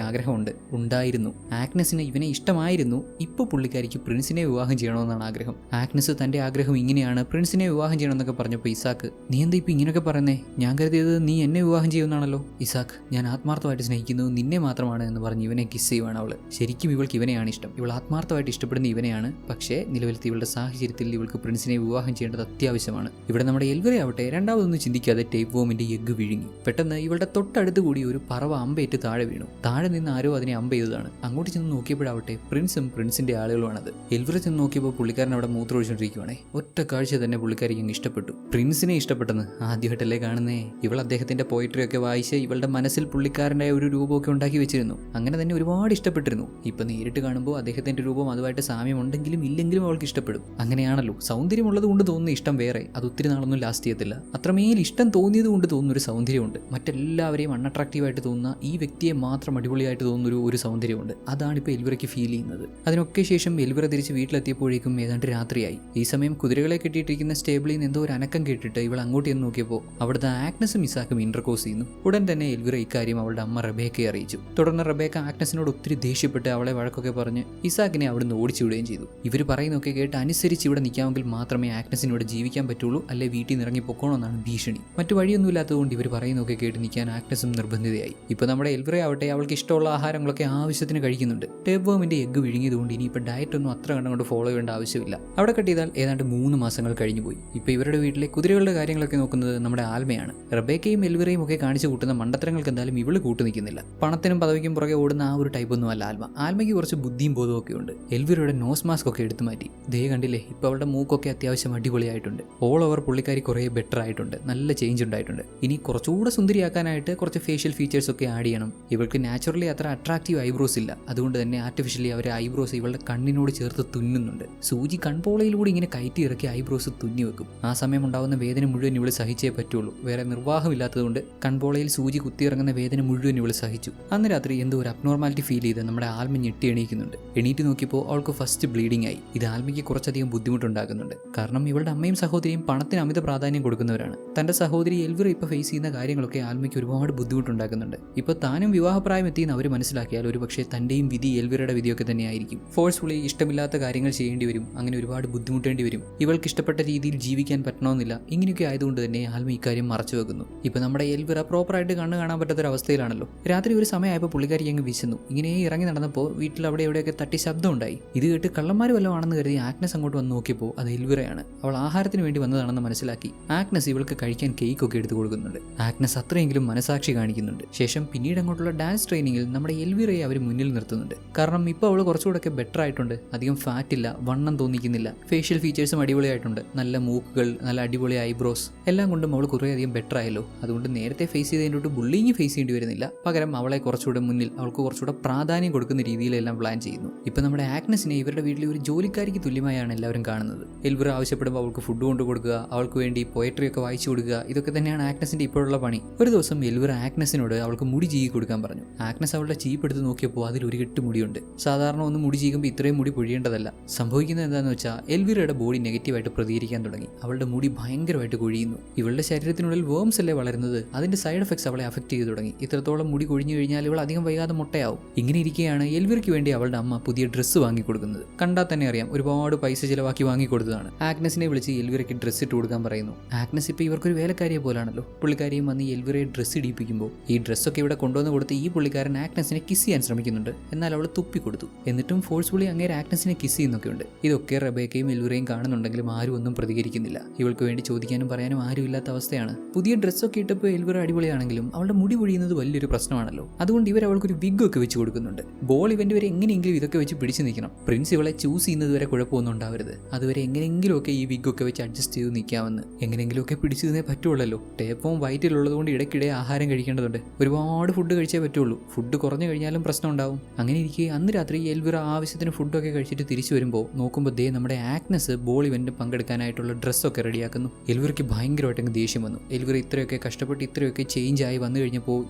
ഉണ്ടായിരുന്നു. ആഗ്നസിന് ഇവനെ ഇഷ്ടമായിരുന്നു. ഇപ്പോൾ പുള്ളിക്കാരിക്ക് പ്രിൻസിനെ വിവാഹം ചെയ്യണമെന്നാണ് ആഗ്രഹം. ആഗ്നസ് തന്റെ ആഗ്രഹം ഇങ്ങനെയാണ്, പ്രിൻസിനെ വിവാഹം ചെയ്യണമെന്നൊക്കെ പറഞ്ഞപ്പോൾ ഇസാക്ക്, നീ എന്താ ഇപ്പൊ ഇങ്ങനെയൊക്കെ പറയുന്നേ? ഞാൻ കരുതിയത് നീ എന്നെ വിവാഹം ചെയ്യുമെന്നാണല്ലോ. ഇസാക്ക്, ഞാൻ ആത്മാർത്ഥമായിട്ട് സ്നേഹിക്കുന്നത് നിന്നെ മാത്രമാണ് എന്ന് പറഞ്ഞ് ഇവനെ കിസ് ചെയ്യുവാണ് അവള്. ശരിക്കും ഇവൾക്ക് ഇവനെയാണ് ഇഷ്ടം. ഇവൾ ആത്മാർത്ഥമായിട്ട് ഇഷ്ടപ്പെടുന്ന ഇവനെയാണ്. പക്ഷേ നിലവിലത്തെ ഇവളുടെ സാഹചര്യത്തിൽ ഇവൾക്ക് പ്രിൻസിനെ വിവാഹം ചെയ്യേണ്ടത് അത്യാവശ്യമാണ്. ഇവിടെ നമ്മുടെ എൽവറെ ആവട്ടെ രണ്ടാമതൊന്നും ചിന്തിക്കാതെ ടേപ്പ് വോമിന്റെ എഗ്ഗ് വിഴുങ്ങി. പെട്ടെന്ന് ഇവളുടെ തൊട്ടടുത്ത് കൂടി ഒരു പറവ അമ്പേറ്റ് താഴെ വീണു. താഴെ നിന്ന് ആരോ അതിനെ അമ്പ ചെയ്തതാണ്. അങ്ങോട്ട് ചെന്ന് നോക്കിയപ്പോഴാവട്ടെ പ്രിൻസും പ്രിൻസിന്റെ ആളുകളുമാണത്. എൽവറെ ചെന്ന് നോക്കിയപ്പോൾ പുള്ളിക്കാരൻ അവിടെ മൂത്രമൊഴിച്ചുകൊണ്ടിരിക്കുവാണേ. ഒറ്റ കാഴ്ച തന്നെ പുള്ളിക്കാരിക്ക് ഇഷ്ടപ്പെട്ടു. പ്രിൻസിനെ ഇഷ്ടപ്പെട്ടെന്ന് ആദ്യമായിട്ടല്ലേ കാണുന്നേ. ഇവൾ അദ്ദേഹത്തിന്റെ പോയിട്രി ഒക്കെ വായിച്ച് ഇവളുടെ മനസ്സിൽ പുള്ളിക്കാരൻ്റെ ഒരു രൂപമൊക്കെ ഉണ്ടാക്കി വെച്ചിരുന്നു. അങ്ങനെ തന്നെ ഒരുപാട് ഇഷ്ടപ്പെട്ടിരുന്നു. ഇപ്പൊ നേരിട്ട് കാണുമ്പോൾ അദ്ദേഹത്തിന്റെ രൂപം അതുമായിട്ട് സാമ്യം ഉണ്ടെങ്കിലും ഇല്ലെങ്കിലും അവൾക്ക് ഇഷ്ടപ്പെടും. അങ്ങനെയാണല്ലോ, സൗന്ദര്യമുള്ളത് കൊണ്ട് തോന്നുന്ന ഇഷ്ടം വേറെ, അത് ഒത്തിരി നാളൊന്നും ലാസ്റ്റ് ചെയ്യത്തില്ല. അത്രമേൽ ഇഷ്ടം തോന്നിയത് കൊണ്ട് തോന്നുന്ന ഒരു സൗന്ദര്യമുണ്ട്. മറ്റെല്ലാവരെയും അൺഅട്രാക്റ്റീവായിട്ട് തോന്നുന്ന ഈ വ്യക്തിയെ മാത്രം അടിപൊളിയായിട്ട് തോന്നുന്ന ഒരു സൗന്ദര്യമുണ്ട്. അതാണ് ഇപ്പോൾ എൽവറയ്ക്ക് ഫീൽ ചെയ്യുന്നത്. അതിനൊക്കെ ശേഷം എൽവറ തിരിച്ച് വീട്ടിലെത്തിയപ്പോഴേക്കും ഏതാണ്ട് രാത്രിയായി. ഈ സമയം കുതിരകളെ കെട്ടിയിട്ടിരിക്കുന്ന സ്റ്റേബിളിൽ നിന്ന് എന്തോ ഒരു അനക്കം കേട്ടിട്ട് ഇവൾ അങ്ങോട്ട് ചെന്ന് നോക്കിയപ്പോൾ അവിടുത്തെ ആഗ്നസും ഇസാക്കും ഇന്റർകോസ് ചെയ്യുന്നു. ഉടൻ തന്നെ എൽവറ ഇക്കാര്യം അവളുടെ അമ്മ റബേക്കയെ അറിയിച്ചു. തുടർന്ന് റബേക്ക ആഗ്നസിനോട് ഒത്തിരി ദേഷ്യപ്പെട്ട് അവളെ വഴക്കൊക്കെ പറഞ്ഞ് ഇസാക്കിനെ അവിടുന്ന് ഓടിച്ചുവിടുകയും ചെയ്തു. ഇവർ പറയുന്നൊക്കെ കേട്ട് അനുസരിച്ച് ഇവിടെ നിൽക്കാമെങ്കിൽ മാത്രമേ ആഗ്നസിനോട് ജീവിക്കാൻ പറ്റുള്ളൂ, അല്ലെ വീട്ടിൽ നിന്ന് ഇറങ്ങി പൊക്കോണമെന്നാണ് ഭീഷണി. മറ്റു വഴിയൊന്നുമില്ലാത്തതുകൊണ്ട് ഇവർ പറയുന്നൊക്കെ കേട്ട് നിൽക്കാൻ ആഗ്നസും നിർബന്ധിതയായി. ഇപ്പോൾ നമ്മുടെ എൽവറെ ആവട്ടെ അവൾക്ക് ഇഷ്ടമുള്ള ആഹാരങ്ങളൊക്കെ ആവശ്യത്തിന് കഴിക്കുന്നുണ്ട്. ടേപ്പ് വോമിന്റെ എഗ്ഗ് വിഴുങ്ങിയതുകൊണ്ട് ഇനിയിപ്പോൾ ഡയറ്റ് ഒന്നും അത്ര കണ്ടുകൊണ്ട് ഫോളോ ചെയ്യേണ്ട ആവശ്യമില്ല. അവിടെ കട്ട് ചെയ്താൽ ഏതാണ്ട് 3 മാസങ്ങൾ കഴിഞ്ഞു പോയി. ഇപ്പോൾ ഇവരുടെ വീട്ടിലെ കുതിരകളുടെ കാര്യങ്ങളൊക്കെ നോക്കുന്നത് നമ്മുടെ ആൽമയാണ്. റബേക്കയും എൽവറയും ഒക്കെ കാണിച്ചു കൂട്ടുന്ന മണ്ടത്തരങ്ങൾക്ക് എന്തായാലും ഇവള് കൂട്ടു നിൽക്കുന്നില്ല. പണത്തിനും പദവിക്കും പുറകെ ഓടുന്ന ആ ഒരു ടൈപ്പ് ഒന്നും അല്ല ആൽമ. ആൽമയ്ക്ക് കുറച്ച് ബുദ്ധിയും ബോധവും ഒക്കെ ഉണ്ട്. എൽവറയുടെ നോസ് മാസ്ക് ഒക്കെ എടുത്തു മാറ്റി. ദേ കണ്ടില്ലേ, ഇപ്പോൾ അവളുടെ മൂക്കൊക്കെ അത്യാവശ്യം അടിപൊളിയായിട്ടുണ്ട്. ഓൾ ഓവർ പുള്ളിക്കാരി കുറേ ബെറ്റർ ആയിട്ടുണ്ട്. നല്ല ചേഞ്ച് ഉണ്ടായിട്ടുണ്ട്. ഇനി കുറച്ചുകൂടെ സുന്ദരിയാക്കാനായിട്ട് കുറച്ച് ഫേഷ്യൽ ഫീച്ചേഴ്സ് ഒക്കെ ആഡ് ചെയ്യണം. ഇവൾക്ക് നാച്ചുറലി അത്ര അട്രാക്റ്റീവ് ഐബ്രോസ് ഇല്ല. അതുകൊണ്ട് തന്നെ ആർട്ടിഫിഷ്യലി അവർ ഐബ്രോസ് ഇവളുടെ കണ്ണിനോട് ചേർത്ത് തുന്നുന്നുണ്ട്. സൂചി കൺപോളയിലൂടെ ഇങ്ങനെ കയറ്റി ഇറക്കി ഐബ്രോസ് തുന്നി വെക്കും. ആ സമയം ഉണ്ടാകുന്ന വേദന മുഴുവൻ ഇവൾ സഹിച്ചേ പറ്റുള്ളൂ. വേറെ നിർവാഹമില്ലാത്തതുകൊണ്ട് കൺപോളയിൽ സൂചി കുത്തിയിറങ്ങുന്ന വേദന മുഴുവൻ ഇവൾ സഹിച്ചു. അന്ന് രാത്രി എന്തോ ഒരു അബ്നോർമാലിറ്റി ഫീൽ ചെയ്ത് നമ്മുടെ ആൽമ ഞെട്ടി എണീക്കുന്നുണ്ട്. എണീറ്റ് നോക്കിയപ്പോൾ അവൾക്ക് ഫസ്റ്റ് ബ്ലീഡിംഗ് ആയി. ഇത് ആൽമയ്ക്ക് കുറച്ചധികം ബുദ്ധിമുട്ടുണ്ടാക്കുന്നുണ്ട്. കാരണം ഇവളുടെ അമ്മയും സഹോദരിയും പണത്തിന് അമിത പ്രാധാന്യം കൊടുക്കുന്നവരാണ്. തന്റെ സഹോദരി എൽവറ ഇപ്പോൾ ഫേസ് ചെയ്യുന്ന കാര്യങ്ങളൊക്കെ ആൽമയ്ക്ക് ഒരുപാട് ബുദ്ധിമുട്ടുണ്ടാക്കുന്നുണ്ട്. ഇപ്പോൾ താനും വിവാഹപ്രായം എത്തിയെന്ന് അവർ മനസ്സിലാക്കിയാൽ ഒരുപക്ഷെ തന്റെയും വിധി എൽവറയുടെ വിധിയൊക്കെ തന്നെയായിരിക്കും. ഫോഴ്സ്ഫുള്ളി ഇഷ്ടമില്ലാത്ത കാര്യങ്ങൾ ചെയ്യേണ്ടി വരും. അങ്ങനെ ഒരുപാട് ബുദ്ധിമുട്ടേണ്ടി വരും. ഇവൾക്ക് ഇഷ്ടപ്പെട്ട രീതിയിൽ ജീവിക്കാൻ പറ്റണമെന്നില്ല. ഇങ്ങനെയൊക്കെ ആയതുകൊണ്ട് തന്നെ ആൽമ ഇക്കാര്യം മറച്ചു വെക്കുന്നു. ഇപ്പൊ നമ്മുടെ എൽവറ പ്രോപ്പറായിട്ട് കണ്ണ് കാണാൻ പറ്റാത്തൊരവസ്ഥയിലാണല്ലോ. രാത്രി ഒരു സമയമായപ്പോൾ പുള്ളിക്കാരി അങ്ങ് വിശന്നു. ഇങ്ങനെ ഇറങ്ങി നടന്നപ്പോൾ വീട്ടിൽ അവിടെ എവിടെയൊക്കെ തട്ടി ശബ്ദം ഉണ്ടായി. ഇത് കേട്ട് കള്ളന്മാർ വല്ലതും ആണെന്ന് കരുതി ആഗ്നസ് അങ്ങോട്ട് വന്ന് നോക്കിയപ്പോൾ അത് എൽവറയാണ്. അവൾ ആഹാരത്തിന് വേണ്ടി വന്നതാണെന്ന് മനസ്സിലാക്കി ആഗ്നസ് ഇവൾക്ക് കഴിക്കാൻ കേക്ക് ഒക്കെ എടുത്തു കൊടുക്കുന്നുണ്ട്. ആഗ്നസ് അത്രയെങ്കിലും മനസാക്ഷി കാണിക്കുന്നുണ്ട്. ശേഷം പിന്നീട് അങ്ങോട്ടുള്ള ഡാൻസ് ട്രെയിനിങ്ങിൽ നമ്മുടെ എൽവിറയെ അവർ മുന്നിൽ നിർത്തുന്നുണ്ട്. കാരണം ഇപ്പോൾ അവൾ കുറച്ചുകൂടെ ബെറ്റർ ആയിട്ടുണ്ട്. അധികം ഫാറ്റ് ഇല്ല, വണ്ണം തോന്നിക്കുന്നില്ല, ഫേഷ്യൽ ഫീച്ചേഴ്സും അടിപൊളിയായിട്ടുണ്ട്, നല്ല മൂക്കുകൾ, നല്ല അടിപൊളി ഐബ്രോസ്, എല്ലാം കൊണ്ടും അവൾ കുറേയധികം ബെറ്റർ ആയല്ലോ. അതുകൊണ്ട് നേരത്തെ ഫേസ് ചെയ്തതിൻ്റെ ബുള്ളിങ് ഫേസ് ചെയ്യേണ്ടി വരുന്നില്ല. പകരം അവളെ കുറച്ചുകൂടെ മുന്നിൽ അവൾക്ക് കുറച്ചുകൂടെ പ്രാധാന്യം കൊടുക്കുന്ന രീതിയിലെല്ലാം പ്ലാൻ ചെയ്യുന്നു. ഇപ്പൊ നമ്മുടെ ആഗ്നസിനെ ഇവരുടെ വീട്ടിലെ ഒരു ജോലിക്കാരിക്ക് തുല്യമായാണ് എല്ലാവരും കാണുന്നത്. എൽവിറ ആവശ്യപ്പെടുമ്പോൾ അവൾക്ക് ഫുഡ് കൊണ്ട് കൊടുക്കുക, അവൾക്ക് വേണ്ടി പോയട്രി ഒക്കെ വായിച്ചു കൊടുക്കുക, ഇതൊക്കെ തന്നെയാണ് ആഗ്നസിന്റെ ഇപ്പോഴുള്ള പണി. ഒരു ദിവസം എൽവിറ ആഗ്നസിനോട് അവൾക്ക് മുടി ചീകി കൊടുക്കാൻ പറഞ്ഞു. ആഗ്നസ് അവളുടെ ചീപ്പ് എടുത്ത് നോക്കിയപ്പോൾ അതിൽ ഒരു കെട്ട് മുടിയുണ്ട്. സാധാരണ ഒന്ന് മുടി ചീകുമ്പോൾ ഇത്രയും മുടി പൊഴിയേണ്ടതല്ല. സംഭവിക്കുന്നത് എന്താണെന്ന് വെച്ചാൽ എൽവിറയുടെ ബോഡി നെഗറ്റീവായിട്ട് പ്രതികരിക്കാൻ തുടങ്ങി. അവളുടെ മുടി ഭയങ്കരമായിട്ട് കൊഴിയുന്നു. ഇവളുടെ ശരീരത്തിനുള്ളിൽ വേംസ് അല്ലേ വളരുന്നത്, അതിന്റെ സൈഡ് എഫക്ട്സ് അവളെ അഫക്ട് ചെയ്തു തുടങ്ങി. ഇത്രത്തോളം മുടി കൊഴിഞ്ഞു കഴിഞ്ഞാൽ ഇവൾ അധികം വൈകാതെ മുട്ടയാവും. ഇങ്ങനെ ഇരിക്കെയാണ് എൽവിറയ്ക്ക് വേണ്ടി അവളുടെ അമ്മ പുതിയ ഡ്രസ്സ് വാങ്ങിക്കൊടുക്കുന്നത്. കണ്ടാൽ തന്നെ അറിയാം ഒരുപാട് പൈസ ചിലവാക്കി വാങ്ങിക്കൊടുത്തതാണ്. ആഗ്നസിനെ വിളിച്ച് എൽവിറയ്ക്ക് ഡ്രസ്സ് ഇട്ട് കൊടുക്കാൻ പറയുന്നു. ആഗ്നസ് ഇപ്പോൾ ഇവർക്കൊരു വേലക്കാരിയെ പോലാണല്ലോ. പുള്ളിക്കാരിയും വന്ന് എൽവിറയെ ഡ്രസ്സ് ഇടിപ്പിക്കുമ്പോൾ ഈ ഡ്രസ്സൊക്കെ ഇവിടെ കൊണ്ടുവന്ന് കൊടുത്ത് ഈ പുള്ളിക്കാരൻ ആഗ്നസിനെ കിസ് ചെയ്യാൻ ശ്രമിക്കുന്നുണ്ട്. എന്നാൽ അവൾ തുപ്പി കൊടുത്തു. എന്നിട്ടും ഫോഴ്സ്ഫുള്ളി അങ്ങേരെ ആഗ്നസിനെ കിസ് ചെയ്യുന്നൊക്കെ ഉണ്ട്. ഇതൊക്കെ റബേക്കയും എൽവിറയും കാണുന്നുണ്ടെങ്കിലും ആരും ഒന്നും പ്രതികരിക്കുന്നില്ല. ഇവൾക്ക് വേണ്ടി ചോദിക്കാനും പറയാനും ആരും ഇല്ലാത്ത അവസ്ഥയാണ്. പുതിയ ഡ്രസ്സൊക്കെ ഇട്ടപ്പോൾ എൽവിറ അടിപൊളിയാണെങ്കിലും അവളുടെ മുടി പൊഴിയുന്നത് വലിയൊരു പ്രശ്നമാണല്ലോ. അതുകൊണ്ട് ഇവർ അവൾക്കൊരു വിഗ് ഒക്കെ വെച്ച് കൊടുക്കുന്നുണ്ട്. ബോൾ ഇവന്റ് വരെ എങ്ങനെയെങ്കിലും ഇതൊക്കെ വെച്ച് പിടിച്ചു നിൽക്കണം. പ്രിൻസ് ഇവളെ ചൂസ് ചെയ്യുന്നത് വരെ കുഴപ്പമൊന്നും ഉണ്ടാവരുത്. അതുവരെ എങ്ങനെയെങ്കിലുമൊക്കെ ഈ വിഗ് ഒക്കെ വെച്ച് അഡ്ജസ്റ്റ് ചെയ്ത് നിൽക്കാമെന്ന്. എങ്ങനെയെങ്കിലുമൊക്കെ പിടിച്ചു നിന്നേ പറ്റുള്ളല്ലോ. ടേപ്പും വയറ്റിലുള്ളതുകൊണ്ട് ഇടയ്ക്കിടെ ആഹാരം കഴിക്കേണ്ടതുണ്ട്. ഒരുപാട് ഫുഡ് കഴിച്ചേ പറ്റുള്ളൂ. ഫുഡ് കുറഞ്ഞു കഴിഞ്ഞാലും പ്രശ്നം ഉണ്ടാവും. അങ്ങനെ ഇരിക്കെ അന്ന് രാത്രി എൽവിറ ആവശ്യത്തിന് ഫുഡൊക്കെ കഴിച്ചിട്ട് തിരിച്ചു വരുമ്പോൾ നോക്കുമ്പോൾ ദേ നമ്മുടെ ആഗ്നസ് ബോൾ ഇവന്റിൽ പങ്കെടുക്കാനായിട്ടുള്ള ഡ്രസ്സൊക്കെ റെഡിയാക്കുന്നു. എൽവിറയ്ക്ക് ഭയങ്കരമായിട്ട് ദേഷ്യം വന്നു. എൽവിറ ഇത്രയൊക്കെ കഷ്ടപ്പെട്ട് ഇത്രയൊക്കെ ചേഞ്ച് ആയി വന്നു കഴിഞ്ഞപ്പോൾ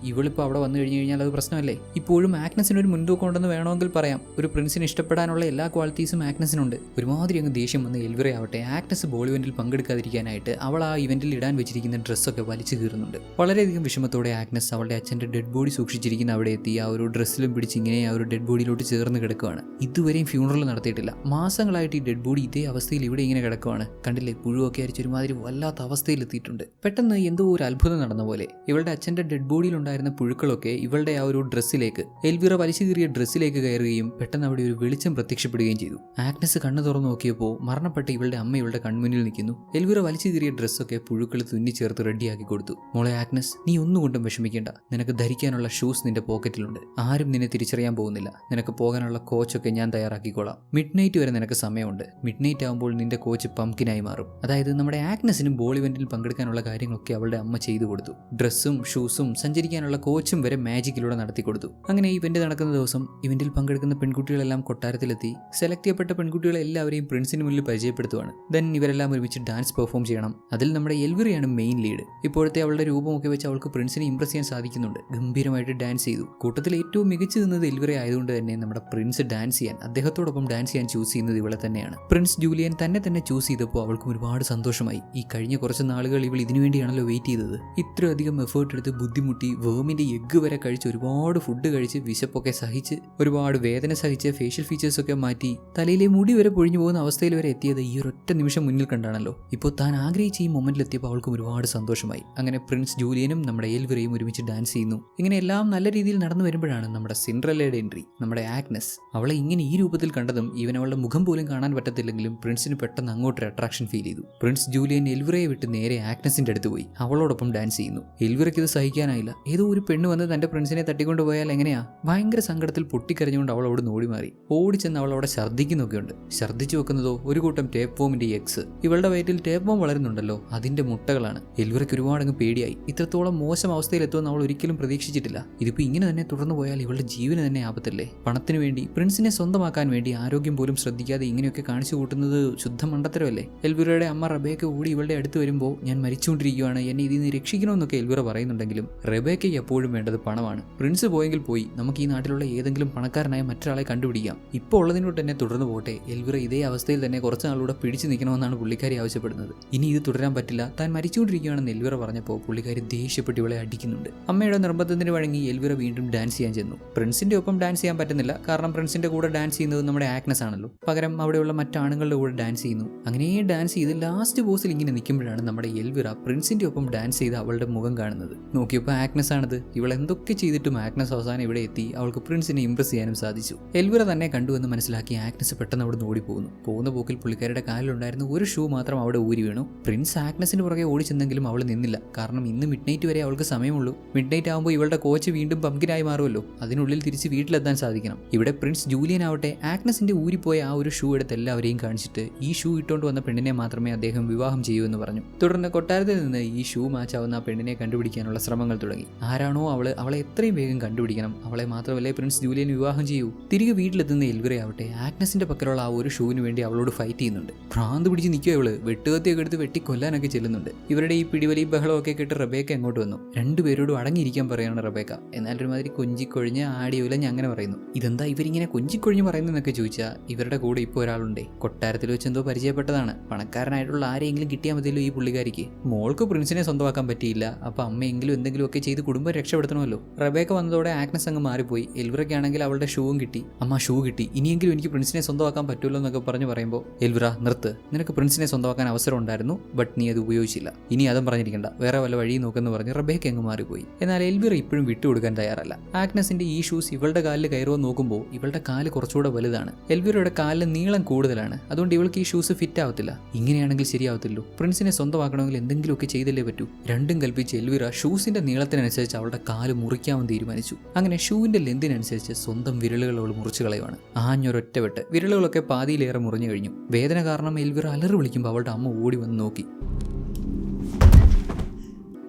ഇവളിപ്പോൾ അവിടെ വന്നു കഴിഞ്ഞു കഴിഞ്ഞാൽ അത് പ്രശ്നമല്ലേ. ഇപ്പോഴും ആഗ്നസിന് ഒരു മുൻതൂക്കം ഉണ്ടെന്ന് വേണമെങ്കിൽ പറയാം. ഒരു പ്രിൻസിന് ഇഷ്ടപ്പെടാനുള്ള എല്ലാ ക്വാളിറ്റീസും ആഗ്നസിനുണ്ട്. ഒരുമാതിരി അങ്ങ് ദേഷ്യം വന്ന് എൽവിറ ആവട്ടെ ആഗ്നസ് ബോൾ ഇവന്റിൽ പങ്കെടുക്കാതിരിക്കാനായിട്ട് അവൾ ആ ഇവന്റിൽ ഇടാൻ വെച്ചിരിക്കുന്ന ഡ്രസ്സൊക്കെ വലിച്ചു കീറുന്നുണ്ട്. വളരെയധികം വിഷമത്തോടെ ആഗ്നസ് അവളുടെ അച്ഛൻ്റെ ഡെഡ് ബോഡി സൂക്ഷിച്ചിരിക്കുന്ന അവിടെ എത്തി ആ ഒരു ഡ്രസ്സിലും പിടിച്ച് ഇങ്ങനെ ആ ഒരു ഡെഡ് ബോഡിയിലോട്ട് ചേർന്ന് കിടക്കുകയാണ്. ഇതുവരെയും ഫ്യൂണറൽ നടത്തിയിട്ടില്ല. മാസങ്ങളായിട്ട് ഈ ഡെഡ് ബോഡി ഇതേ അവസ്ഥയിൽ ഇവിടെ ഇങ്ങനെ കിടക്കുകയാണ്. കണ്ടില്ലേ, പുഴുവൊക്കെ അരിച്ച് ഒരുമാതിരി വല്ലാത്ത അവസ്ഥയിലെത്തിയിട്ടുണ്ട്. പെട്ടെന്ന് എന്തോ ഒരു അത്ഭുതം നടന്ന പോലെ ഇവളുടെ അച്ഛൻ്റെ ഡെഡ് ബോഡിയിലുണ്ടായിരുന്ന പുഴുക്കളൊക്കെ ഇവളുടെ ആ ഒരു ഡ്രസ്സിലേക്ക്, എൽവിറ വലിച്ചു കീറിയ ഡ്രസ്സിലേക്ക് കയറുകയും പെട്ടെന്ന് അവിടെ ഒരു വെളിച്ചം പ്രത്യക്ഷപ്പെടുകയും ചെയ്തു. ആഗ്നസ് കണ്ണു തുറന്നു നോക്കിയപ്പോൾ മരണപ്പെട്ട ഇവളുടെ അമ്മ ഇവളുടെ കൺമുന്നിൽ നിൽക്കുന്നു. എൽവിറ വലിച്ചു കീറിയ ഡ്രസ്സൊക്കെ പുഴുക്കൾ തുന്നി ചേർത്ത് റെഡിയാക്കി കൊടുത്തു. മോളെ ആഗ്നസ്, നീ ഒന്നുകൊണ്ടും വിഷമിക്കേണ്ട. നിനക്ക് ധരിക്കാനുള്ള ഷൂസ് നിന്റെ പോക്കറ്റിലുണ്ട്. ആരും നിന്നെ തിരിച്ചറിയാൻ പോകുന്നില്ല. നിനക്ക് പോകാനുള്ള കോച്ചൊക്കെ ഞാൻ തയ്യാറാക്കിക്കോളാം. മിഡ് നൈറ്റ് വരെ നിനക്ക് സമയമുണ്ട്. മിഡ് നൈറ്റ് ആകുമ്പോൾ നിന്റെ കോച്ച് പംകിനായി മാറും. അതായത് നമ്മുടെ ആഗ്നസിനും ബോൾ ഇവന്റിൽ പങ്കെടുക്കാനുള്ള കാര്യങ്ങളൊക്കെ അവളുടെ അമ്മ ചെയ്തു കൊടുത്തു. ഡ്രസ്സും ഷൂസും സഞ്ചരിക്കാനുള്ള കോച്ചും വരെ മാജിക്കിലൂടെ നടത്തി കൊടുത്തു. അങ്ങനെ ഇവന്റ് നടക്കുന്ന ദിവസം ഇവന്റിൽ പങ്കെടുക്കുന്ന പെൺകുട്ടികളെല്ലാം കൊട്ടാരത്തിലെത്തി. സെലക്ട് ചെയ്യപ്പെട്ട പെൺകുട്ടികളെ എല്ലാവരെയും പ്രിൻസിന് മുന്നിൽ പരിചയപ്പെടുത്തുവാണ്. ദെൻ ഇവരെല്ലാം ഒരുമിച്ച് ഡാൻസ് പെർഫോം ചെയ്യണം. അതിൽ നമ്മുടെ എൽവിറയാണ് മെയിൻ ലീഡ്. ഇപ്പോഴത്തെ അവളുടെ രൂപമൊക്കെ വെച്ച് അവൾക്ക് പ്രിൻസിനെ ഇംപ്രസ് ചെയ്യാൻ സാധിക്കുന്നുണ്ട്. ഗംഭീരമായിട്ട് ഡാൻസ് ചെയ്തു. കൂട്ടത്തിൽ ഏറ്റവും മികച്ചു നിന്നത് എൽവിറ ആയതുകൊണ്ട് തന്നെ നമ്മുടെ പ്രിൻസ് ഡാൻസ് ചെയ്യാൻ, അദ്ദേഹത്തോടൊപ്പം ഡാൻസ് ചെയ്യാൻ ചൂസ് ചെയ്യുന്നത് ഇവളെ തന്നെയാണ്. പ്രിൻസ് ജൂലിയൻ തന്നെ ചൂസ് ചെയ്തപ്പോൾ അവൾക്കും ഒരുപാട് സന്തോഷമായി. ഈ കഴിഞ്ഞ കുറച്ച് നാളുകൾ ഇവൾ ഇതിനു വേണ്ടിയാണല്ലോ വെയിറ്റ് ചെയ്തത്. ഇത്രയധികം എഫേർട്ട് എടുത്ത് ബുദ്ധിമുട്ടി വേമിന്റെ എഗ്ഗ് വരെ കഴിച്ച്, ഒരുപാട് ഫുഡ് കഴിച്ച്, വിശപ്പൊക്കെ സഹിച്ച്, ഒരുപാട് വേദന സഹിച്ച്, ഫേഷ്യൽ ഫീച്ചേഴ്സ് ഒക്കെ മാറ്റി, തലയിലെ മുടി വരെ പൊഴിഞ്ഞു പോകുന്ന അവസ്ഥയിൽ വരെ എത്തിയത് ഈ ഒരൊറ്റ നിമിഷം മുന്നിൽ കണ്ടാണല്ലോ. ഇപ്പോൾ താൻ ആഗ്രഹിച്ച ഈ മൊമെന്റിലെത്തിയപ്പോൾ അവൾക്കും ഒരുപാട് സന്തോഷമായി. അങ്ങനെ പ്രിൻസ് ജൂലിയനും നമ്മുടെ എൽവിറയും ഒരുമിച്ച് ഡാൻസ് ചെയ്യുന്നു. ഇങ്ങനെ എല്ലാം നല്ല രീതിയിൽ നടന്നു വരുമ്പോഴാണ് നമ്മുടെ സിൻഡ്രല്ലയുടെ എൻട്രി. നമ്മുടെ ആഗ്നസ് അവളെ ഇങ്ങനെ ഈ രൂപത്തിൽ കണ്ടതും ഈവൻ അവളുടെ മുഖം പോലും കാണാൻ പറ്റത്തില്ലെങ്കിലും പ്രിൻസിന് പെട്ടെന്ന് അങ്ങോട്ടൊരു അട്രാക്ഷൻ ഫീൽ ചെയ്തു. പ്രിൻസ് ജൂലിയൻ എൽവിറയെ വിട്ട് നേരെ ആഗ്നസിന്റെ അടുത്ത് പോയി അവളോടൊപ്പം ഡാൻസ് ചെയ്യുന്നു. എൽവിറയ്ക്ക് ഇത് സഹിക്കാനായില്ല. ഏതോ ഒരു പെണ്ണ് വന്ന് തന്റെ പ്രിൻസിനെ തട്ടിക്കൊണ്ടുപോയാൽ എങ്ങനെയാ? ഭയങ്കര സങ്കടത്തിൽ പൊട്ടിക്കരഞ്ഞുകൊണ്ട് അവൾ അവിടെ ഓടി മാറി. ഓടിച്ചെന്ന് അവൾ അവിടെ ഛർദ്ദിക്കുന്നൊക്കെയുണ്ട്. ഛർദ്ദിച്ചു വെക്കുന്നതോ ഒരു കൂട്ടം ടേപ്പ് വോമിന്റെ എഗ്സ്. ഇവളുടെ വയറ്റിൽ ടേപ്പ് വോം വളരുന്നുണ്ടല്ലോ, അതിന്റെ മുട്ടകളാണ്. എൽവിറയ്ക്ക് ഒരുപാടങ്ങ് പേടിയായി. ഇത്രത്തോളം മോശം അവസ്ഥയിൽ എത്തുമെന്ന് അവൾ ഒരിക്കലും പ്രതീക്ഷിച്ചിട്ടില്ല. ഇതിപ്പോ ഇങ്ങനെ തന്നെ തുടർന്നു പോയാൽ ഇവളുടെ ജീവന് തന്നെ ആപത്തല്ലേ. പണത്തിന് വേണ്ടി, പ്രിൻസിനെ സ്വന്തമാക്കാൻ വേണ്ടി ആരോഗ്യം പോലും ശ്രദ്ധിക്കാതെ ഇങ്ങനെയൊക്കെ കാണിച്ചു കൂട്ടുന്നത് ശുദ്ധ മണ്ടത്തരമല്ലേ. എൽവിറയുടെ അമ്മ റബേക്ക കൂടി ഇവളുടെ അടുത്ത് വരുമ്പോൾ ഞാൻ മരിച്ചുകൊണ്ടിരിക്കുകയാണ്, എന്നെ ഇതിൽ നിന്ന് രക്ഷിക്കണമെന്നൊക്കെ എൽവിറ പറയുന്നുണ്ടെങ്കിലും റബേക്കയ്ക്ക് എപ്പോഴും വേണ്ടത് പണമാണ്. പ്രിൻസ് പോയെങ്കിൽ പോയി, നമുക്ക് ഈ നാട്ടിലുള്ള ഏതെങ്കിലും പണക്കാരനായ മറ്റൊരാളെ കണ്ടുപിടിക്കാം. ഇപ്പോൾ ഉള്ളതിനോട് തന്നെ തുടർന്നു പോട്ടെ. എൽവിറ ഇതേ അവസ്ഥയിൽ തന്നെ കുറച്ച് നാളുകൂടെ പിടിച്ചു നിൽക്കണമെന്നാണ് പുള്ളിക്കാരി ആവശ്യപ്പെടുന്നത്. ഇനി ഇത് തുടരാൻ പറ്റില്ല, താൻ മരിച്ചുകൊണ്ടിരിക്കുകയാണെന്ന് എൽവിറ പറഞ്ഞപ്പോൾ പുള്ളിക്കാരി ദേഷ്യപ്പെട്ട് ഇവളെ അടിക്കുന്നുണ്ട്. അമ്മയുടെ നിർബന്ധത്തിന് വഴങ്ങി എൽവിറ വീണ്ടും ഡാൻസ് ചെയ്യാൻ ചെന്നു. പ്രിൻസിന്റെ ഒപ്പം ഡാൻസ് ചെയ്യാൻ പറ്റുന്നില്ല, കാരണം പ്രിൻസിന്റെ കൂടെ ഡാൻസ് ചെയ്യുന്നത് നമ്മുടെ ആഗ്നസ് ആണല്ലോ. പകരം അവിടെയുള്ള മറ്റാണുങ്ങളുടെ കൂടെ ഡാൻസ് ചെയ്യുന്നു. അങ്ങനെ ഡാൻസ് ചെയ്ത് ലാസ്റ്റ് പോസിൽ ഇങ്ങനെ നിൽക്കുമ്പോഴാണ് നമ്മുടെ എൽവിറ പ്രിൻസിന്റെ ഒപ്പം ഡാൻസ് ചെയ്ത് അവളുടെ മുഖം കാണുന്നത്. നോക്കിയപ്പോൾ ആഗ്നസ് ആണത്. ഇവൾ എന്തൊക്കെ ചെയ്തിട്ടും ആഗ്നസ് അവസാനം ഇവിടെ എത്തി അവൾക്ക് പ്രിൻസിനെ ഇംപ്രസ് ചെയ്യാനും സാധിച്ചു. എൽവിറ തന്നെ കണ്ടുവെന്ന് മനസ്സിലാക്കി ആഗ്നസ് പെട്ടെന്ന് അവിടെ ഓടി പോകുന്ന പോക്കിൽ പുള്ളിക്കാരുടെ കാലിലുണ്ടായിരുന്ന ഒരു ഷൂ മാത്രം അവിടെ ഊരി വീണു. പ്രിൻസ് ആഗ്നസിന് പുറകെ ഓടി ചെന്നെങ്കിലും അവൾ നിന്നില്ല. കാരണം ഇന്ന് മിഡ് നൈറ്റ് വരെ അവൾക്ക് സമയമുള്ളൂ. മിഡ് നൈറ്റ് ആകുമ്പോൾ ഇവളുടെ കോച്ച് വീണ്ടും പംകിനായി മാറുമല്ലോ. അതിനുള്ളിൽ തിരിച്ച് വീട്ടിലെത്താൻ സാധിക്കണം. ഇവിടെ പ്രിൻസ് ജൂലിയൻ ആവട്ടെ ആഗ്നസിന്റെ ഊരിപ്പോയ ആ ഒരു ഷൂ എടുത്ത് എല്ലാവരെയും കാണിച്ചിട്ട് ഈ ഷൂ ഇട്ടുകൊണ്ട് വന്ന പെണ്ണിനെ മാത്രമേ അദ്ദേഹം വിവാഹം ചെയ്യൂ എന്ന് പറഞ്ഞു. തുടർന്ന് കൊട്ടാരത്തിൽ നിന്ന് ഈ ഷൂ മാച്ച് ആവുന്ന ആ പെണ്ണിനെ കണ്ടുപിടിക്കാനുള്ള ശ്രമങ്ങൾ തുടങ്ങി. ആരാണോ അവളെ എത്രയും വേഗം കണ്ടുപിടിക്കണം. അവളെ മാത്രമല്ലേ പ്രിൻസ് ജൂലിയൻ വിവാഹം ചെയ്യൂ. തിരികെ വീട്ടിലെത്തുന്ന എൽവിറ ആവട്ടെ ആഗ്നസിന്റെ പക്കലുള്ള ആ ഒരു ഷൂവിന് വേണ്ടി അവളോട് ഫൈറ്റ് ചെയ്യുന്നുണ്ട്. ഭ്രാന്ത് പിടിച്ച് നിൽക്കുക. ഇവള് വെട്ടുകത്തിയൊക്കെ എടുത്ത് വെട്ടിക്കൊല്ലാനൊക്കെ ചെല്ലുന്നുണ്ട്. ഇവരുടെ ഈ പിടിവലി ബഹളമൊക്കെ കേട്ട് റബേക്ക എങ്ങോട്ട് വന്നു. രണ്ടുപേരോടും അടങ്ങിയിരിക്കാൻ പറയാണ് റബേക്ക. എന്നാൽ ഒരുമാതിരി കൊഞ്ചിക്കൊഴിഞ്ഞ് ആടി ഉലഞ്ഞ് അങ്ങനെ പറയുന്നു. ഇതെന്താ ഇവരിങ്ങനെ കൊഞ്ചിക്കൊഴിഞ്ഞ് പറയുന്നതെന്നൊക്കെ ചോദിച്ചാൽ ഇവരുടെ കൂടെ ഇപ്പോൾ ഒരാളുണ്ടേ. കൊട്ടാരത്തിൽ വെച്ച് എന്തോ പരിചയപ്പെട്ടതാണ്. പണക്കാരനായിട്ടുള്ള ആരെയെങ്കിലും കിട്ടിയാൽ മതിയല്ലോ ഈ പുള്ളിക്കാരിക്ക്. മോൾക്ക് പ്രിൻസിനെ സ്വന്തമാക്കാൻ പറ്റിയില്ല. അപ്പൊ അമ്മയെങ്കിലും എന്തെങ്കിലുമൊക്കെ ചെയ്ത് കുടുംബം രക്ഷപ്പെടുത്തണമല്ലോ. റബേക്ക വന്നതോടെ ആഗ്നസ് അങ്ങ് മാറിപ്പോയി. എൽവിറയ്ക്കാണെങ്കിൽ അവളുടെ ഷൂവും കിട്ടി. അമ്മ ഷൂ കിട്ടി, ഇനിയെങ്കിലും എനിക്ക് പ്രിൻസിനെ സ്വന്തമാക്കാൻ പറ്റുമല്ലോ എന്നൊക്കെ പറഞ്ഞു പറയുമ്പോൾ എൽവിറ നിർത്ത്, നിനക്ക് പ്രിൻസിനെ സ്വന്തമാക്കാൻ അവസരം ഉണ്ടായിരുന്നു, ബട്ട് നീ അത് ഉപയോഗിച്ചില്ല. ഇനി അതും പറഞ്ഞിരിക്കണ്ട, വേറെ വല്ല വഴി നോക്കെന്ന് പറഞ്ഞ് റബേക്ക അങ്ങ് മാറിപ്പോയി. എന്നാൽ എൽവിറ ഇപ്പോഴും വിട്ടുകൊടുക്കാൻ തയ്യാറല്ല. ആഗ്നസിന്റെ ഈ ഷൂസ് ഇവളുടെ കാലിൽ കയറുമോ നോക്കുമ്പോൾ ഇവളുടെ കാല് കുറച്ചുകൂടെ വലുതാണ്. എൽവിറയുടെ കാലിന് നീളം കൂടുതലാണ്. അതുകൊണ്ട് ഇവൾക്ക് ഈ ഷൂസ് ഫിറ്റ് ആവത്തില്ല. ഇങ്ങനെയാണെങ്കിൽ ശരിയാവത്തില്ലോ. പ്രിൻസിനെ സ്വന്തമാക്കണമെങ്കിൽ എന്തെങ്കിലുമൊക്കെ ചെയ്തല്ലേ പറ്റൂ. രണ്ടും കൽപ്പിച്ച് എൽവിറ ഷൂസിന്റെ നീളത്തിനനുസരിച്ച് അവളുടെ കാല് മുറിക്കാമെന്ന് തീരുമാനിച്ചു. അങ്ങനെ ഷൂവിന്റെ ലെന്തിനനുസരിച്ച് സ്വന്തം വിരലുകൾ അവൾ മുറിച്ചു കളയുവാണ്. ആഞ്ഞൊരൊറ്റ വെട്ട്. വിരലുകളൊക്കെ പാതിയിലേറെ മുറിഞ്ഞു കഴിഞ്ഞു. വേദന കാരണം എൽവിറ അലറി വിളിക്കുമ്പോൾ അവളുടെ അമ്മ ഓടി വന്ന് നോക്കി.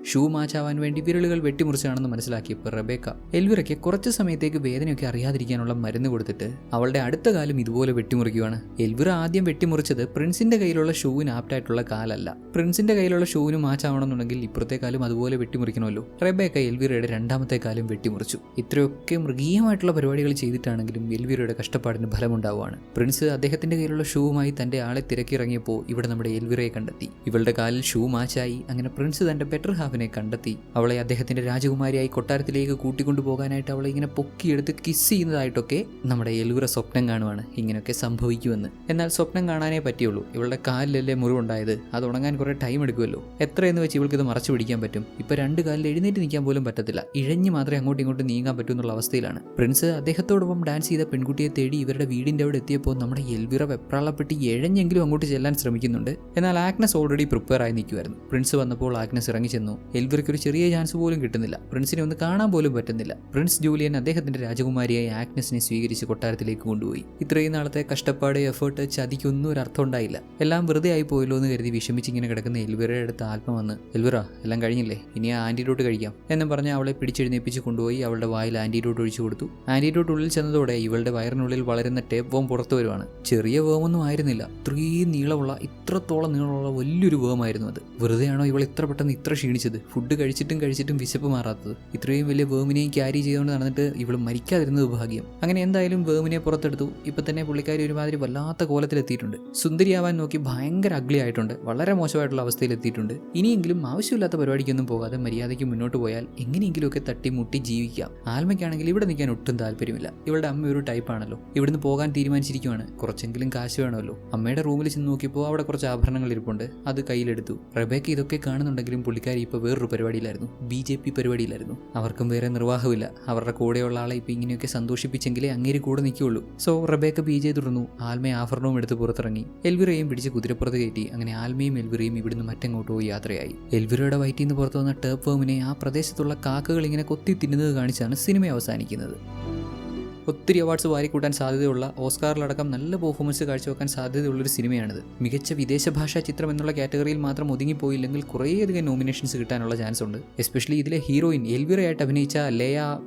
ഷൂ മാച്ചാവാൻ വേണ്ടി വിരലുകൾ വെട്ടിമുറിച്ചാണെന്ന് മനസ്സിലാക്കിയപ്പോൾ റബേക്ക എൽവിറയ്ക്ക് കുറച്ച് സമയത്തേക്ക് വേദനയൊക്കെ അറിയാതിരിക്കാനുള്ള മരുന്ന് കൊടുത്തിട്ട് അവളുടെ അടുത്ത കാലം ഇതുപോലെ വെട്ടിമുറിക്കുകയാണ്. എൽവിറ ആദ്യം വെട്ടിമുറിച്ചത് പ്രിൻസിന്റെ കയ്യിലുള്ള ഷൂവിന് ആപ്റ്റായിട്ടുള്ള കാലല്ല. പ്രിൻസിന്റെ കയ്യിലുള്ള ഷൂവിന് മാച്ചാവണമെന്നുണ്ടെങ്കിൽ ഇപ്പുറത്തെ കാലും അതുപോലെ വെട്ടിമുറിക്കണമല്ലോ. റബേക്ക എൽവിറയുടെ രണ്ടാമത്തെ കാലും വെട്ടിമുറിച്ചു. ഇത്രയൊക്കെ മൃഗീയമായിട്ടുള്ള പരിപാടികൾ ചെയ്തിട്ടാണെങ്കിലും എൽവിറയുടെ കഷ്ടപ്പാടിന് ഫലമുണ്ടാവുകയാണ്. പ്രിൻസ് അദ്ദേഹത്തിന്റെ കയ്യിലുള്ള ഷൂവുമായി തന്റെ ആളെ തിരക്കിറങ്ങിയപ്പോൾ ഇവിടെ നമ്മുടെ എൽവിറയെ കണ്ടെത്തി. ഇവളുടെ കാലിൽ ഷൂ മാച്ചായി. അങ്ങനെ പ്രിൻസ് തന്റെ ബെറ്റർ ഹാഫിനെ കണ്ടെത്തി അവളെ അദ്ദേഹത്തിന്റെ രാജകുമാരിയായി കൊട്ടാരത്തിലേക്ക് കൂട്ടിക്കൊണ്ടുപോകാനായിട്ട് അവളെ ഇങ്ങനെ പൊക്കിയെടുത്ത് കിസ് ചെയ്യുന്നതായിട്ടൊക്കെ നമ്മുടെ എൽവിറ സ്വപ്നം കാണുവാണ് ഇങ്ങനെയൊക്കെ സംഭവിക്കുമെന്ന്. എന്നാൽ സ്വപ്നം കാണാനേ പറ്റിയുള്ളൂ. ഇവളുടെ കാലിലല്ലേ മുറിവുണ്ടായത്, അത് ഉണങ്ങാൻ കുറെ ടൈം എടുക്കുമല്ലോ. എത്രയെന്ന് വെച്ച് ഇവൾക്ക് ഇത് മറച്ചു പിടിക്കാൻ പറ്റും? ഇപ്പൊ രണ്ട് കാലിൽ എഴുന്നേറ്റ് നിൽക്കാൻ പോലും പറ്റത്തില്ല, ഇഴഞ്ഞു മാത്രമേ അങ്ങോട്ടും ഇങ്ങോട്ടും നീങ്ങാൻ പറ്റൂ എന്നുള്ള അവസ്ഥയിലാണ്. പ്രിൻസ് അദ്ദേഹത്തോടൊപ്പം ഡാൻസ് ചെയ്ത പെൺകുട്ടിയെ തേടി ഇവരുടെ വീടിന്റെ അവിടെ എത്തിയപ്പോൾ നമ്മുടെ എൽവിറ വെപ്രാളപ്പെട്ട് എഴഞ്ഞെങ്കിലും അങ്ങോട്ട് ചെല്ലാൻ ശ്രമിക്കുന്നുണ്ട്. എന്നാൽ ആഗ്നസ് ഓൾറെഡി പ്രിപ്പയർ ആയി നിൽക്കുമായിരുന്നു. പ്രിൻസ് വന്നപ്പോൾ ആഗ്നസ് ഇറങ്ങി ചെന്നു. എൽവിറയ്ക്ക് ഒരു ചെറിയ ചാൻസ് പോലും കിട്ടുന്നില്ല. പ്രിൻസിനെ ഒന്ന് കാണാൻ പോലും പറ്റുന്നില്ല. പ്രിൻസ് ജൂലിയൻ അദ്ദേഹത്തിന്റെ രാജകുമാരിയായി ആഗ്നസിനെ സ്വീകരിച്ച് കൊട്ടാരത്തിലേക്ക് കൊണ്ടുപോയി. ഇത്രയും നാളത്തെ കഷ്ടപ്പാട്, എഫേർട്ട്, ചതിക്കൊന്നും ഒരു അർത്ഥം ഉണ്ടായില്ല. എല്ലാം വെറുതെ ആയി പോയല്ലോ എന്ന് കരുതി വിഷമിച്ചിങ്ങനെ കിടക്കുന്ന എൽവിറയുടെ അടുത്ത് ആത്മ വന്ന്, എൽവിറ എല്ലാം കഴിഞ്ഞില്ലേ, ഇനി ആ ആന്റിഡോട്ട് കഴിക്കാം എന്നും പറഞ്ഞ് അവളെ പിടിച്ചെഴുന്നേപ്പിച്ച് കൊണ്ടുപോയി അവളുടെ വായിൽ ആന്റിഡോട്ട് ഒഴിച്ചു കൊടുത്തു. ആന്റിഡോട്ട് ഉള്ളിൽ ചെന്നതോടെ ഇവളുടെ വയറിനുള്ളിൽ വളരുന്ന ടേപ്പ് വോം പുറത്തു വരുവാണ്. ചെറിയ വേമൊന്നും ആയിരുന്നില്ല, ഇത്രയും നീളമുള്ള, ഇത്രത്തോളം നീളമുള്ള വലിയൊരു വേമായിരുന്നു അത്. വെറുതെയാണോ ഇവൾ ഇത്ര പെട്ടെന്ന് ഇത്ര ക്ഷീണിച്ചത്? ഫുഡ് കഴിച്ചിട്ടും വിശപ്പ് മാറാത്തത്. ഇത്രയും വലിയ വേമിനെയും ക്യാരി ചെയ്തുകൊണ്ട് നടന്നിട്ട് ഇവൾ മരിക്കാതിരുന്നത് ഭാഗ്യം. അങ്ങനെ എന്തായാലും വേമിനെ പുറത്തെടുത്തു. ഇപ്പൊ തന്നെ പുള്ളിക്കാരി ഒരുമാതിരി വല്ലാത്ത കോലത്തിലെത്തിയിട്ടുണ്ട്. സുന്ദരിയാവാൻ നോക്കി ഭയങ്കര അഗ്ലി ആയിട്ടുണ്ട്. വളരെ മോശമായിട്ടുള്ള അവസ്ഥയിലെത്തിയിട്ടുണ്ട്. ഇനിയെങ്കിലും ആവശ്യമില്ലാത്ത പരിപാടിക്കൊന്നും പോകാതെ മര്യാദയ്ക്ക് മുന്നോട്ട് പോയാൽ എങ്ങനെയെങ്കിലുമൊക്കെ തട്ടിമുട്ടി ജീവിക്കാം. ആൽമയ്ക്കാണെങ്കിൽ ഇവിടെ നിൽക്കാൻ ഒട്ടും താല്പര്യമില്ല. ഇവളുടെ അമ്മ ഒരു ടൈപ്പാണല്ലോ. ഇവിടുന്ന് പോകാൻ തീരുമാനിച്ചിരിക്കുവാണ്. കുറച്ചെങ്കിലും കാശ് വേണമല്ലോ. അമ്മയുടെ റൂമിൽ ചെന്ന് നോക്കിയപ്പോൾ അവിടെ കുറച്ച് ആഭരണങ്ങൾ ഇരിപ്പുണ്ട്. അത് കയ്യിലെടുത്തു. റബേക്ക ഇതൊക്കെ കാണുന്നുണ്ടെങ്കിലും പുള്ളിക്കാരി ഇപ്പോൾ വേറൊരു പരിപാടിയിലായിരുന്നു. BJP പരിപാടിയിലായിരുന്നു. അവർക്കും വേറെ നിർവാഹമില്ല. അവരുടെ കൂടെയുള്ള ആളെ ഇപ്പം ഇങ്ങനെയൊക്കെ സന്തോഷിപ്പിച്ചെങ്കിലേ അങ്ങേര് കൂടെ നിൽക്കുകയുള്ളൂ. സോ റബേക്ക BJ തുടർന്നു. ആൽമയെ ആഭരണവും എടുത്ത് പുറത്തിറങ്ങി. എൽവിറയും പിടിച്ച് കുതിരപ്പുറത്ത് കയറ്റി. അങ്ങനെ ആൽമയും എൽവിറയും ഇവിടുന്ന് മറ്റങ്ങോട്ടോ യാത്രയായി. എൽവിറയുടെ വയറ്റിൽ നിന്ന് പുറത്തു വന്ന ടേപ്പ് വേമിനെ ആ പ്രദേശത്തുള്ള കാക്കകൾ ഇങ്ങനെ കൊത്തി തിന്നുന്നത് കാണിച്ചാണ് സിനിമ അവസാനിക്കുന്നത്. ഒത്തിരി അവാർഡ്സ് വാരിക്കൂട്ടാൻ സാധ്യതയുള്ള, ഓസ്കാറിലടക്കം നല്ല പെർഫോമൻസ് കാഴ്ചവെക്കാൻ സാധ്യതയുള്ളൊരു സിനിമയാണ്. മികച്ച വിദേശ ഭാഷാ ചിത്രം എന്നുള്ള കാറ്റഗറിയിൽ മാത്രം ഒതുങ്ങിപ്പോയില്ലെങ്കിൽ കുറേയധികം നോമിനേഷൻസ് കിട്ടാനുള്ള ചാൻസ് ഉണ്ട്. എസ്പെഷ്യലി ഇതിലെ ഹീറോയിൻ എൽവിറയായിട്ട് അഭിനയിച്ച ലേയ,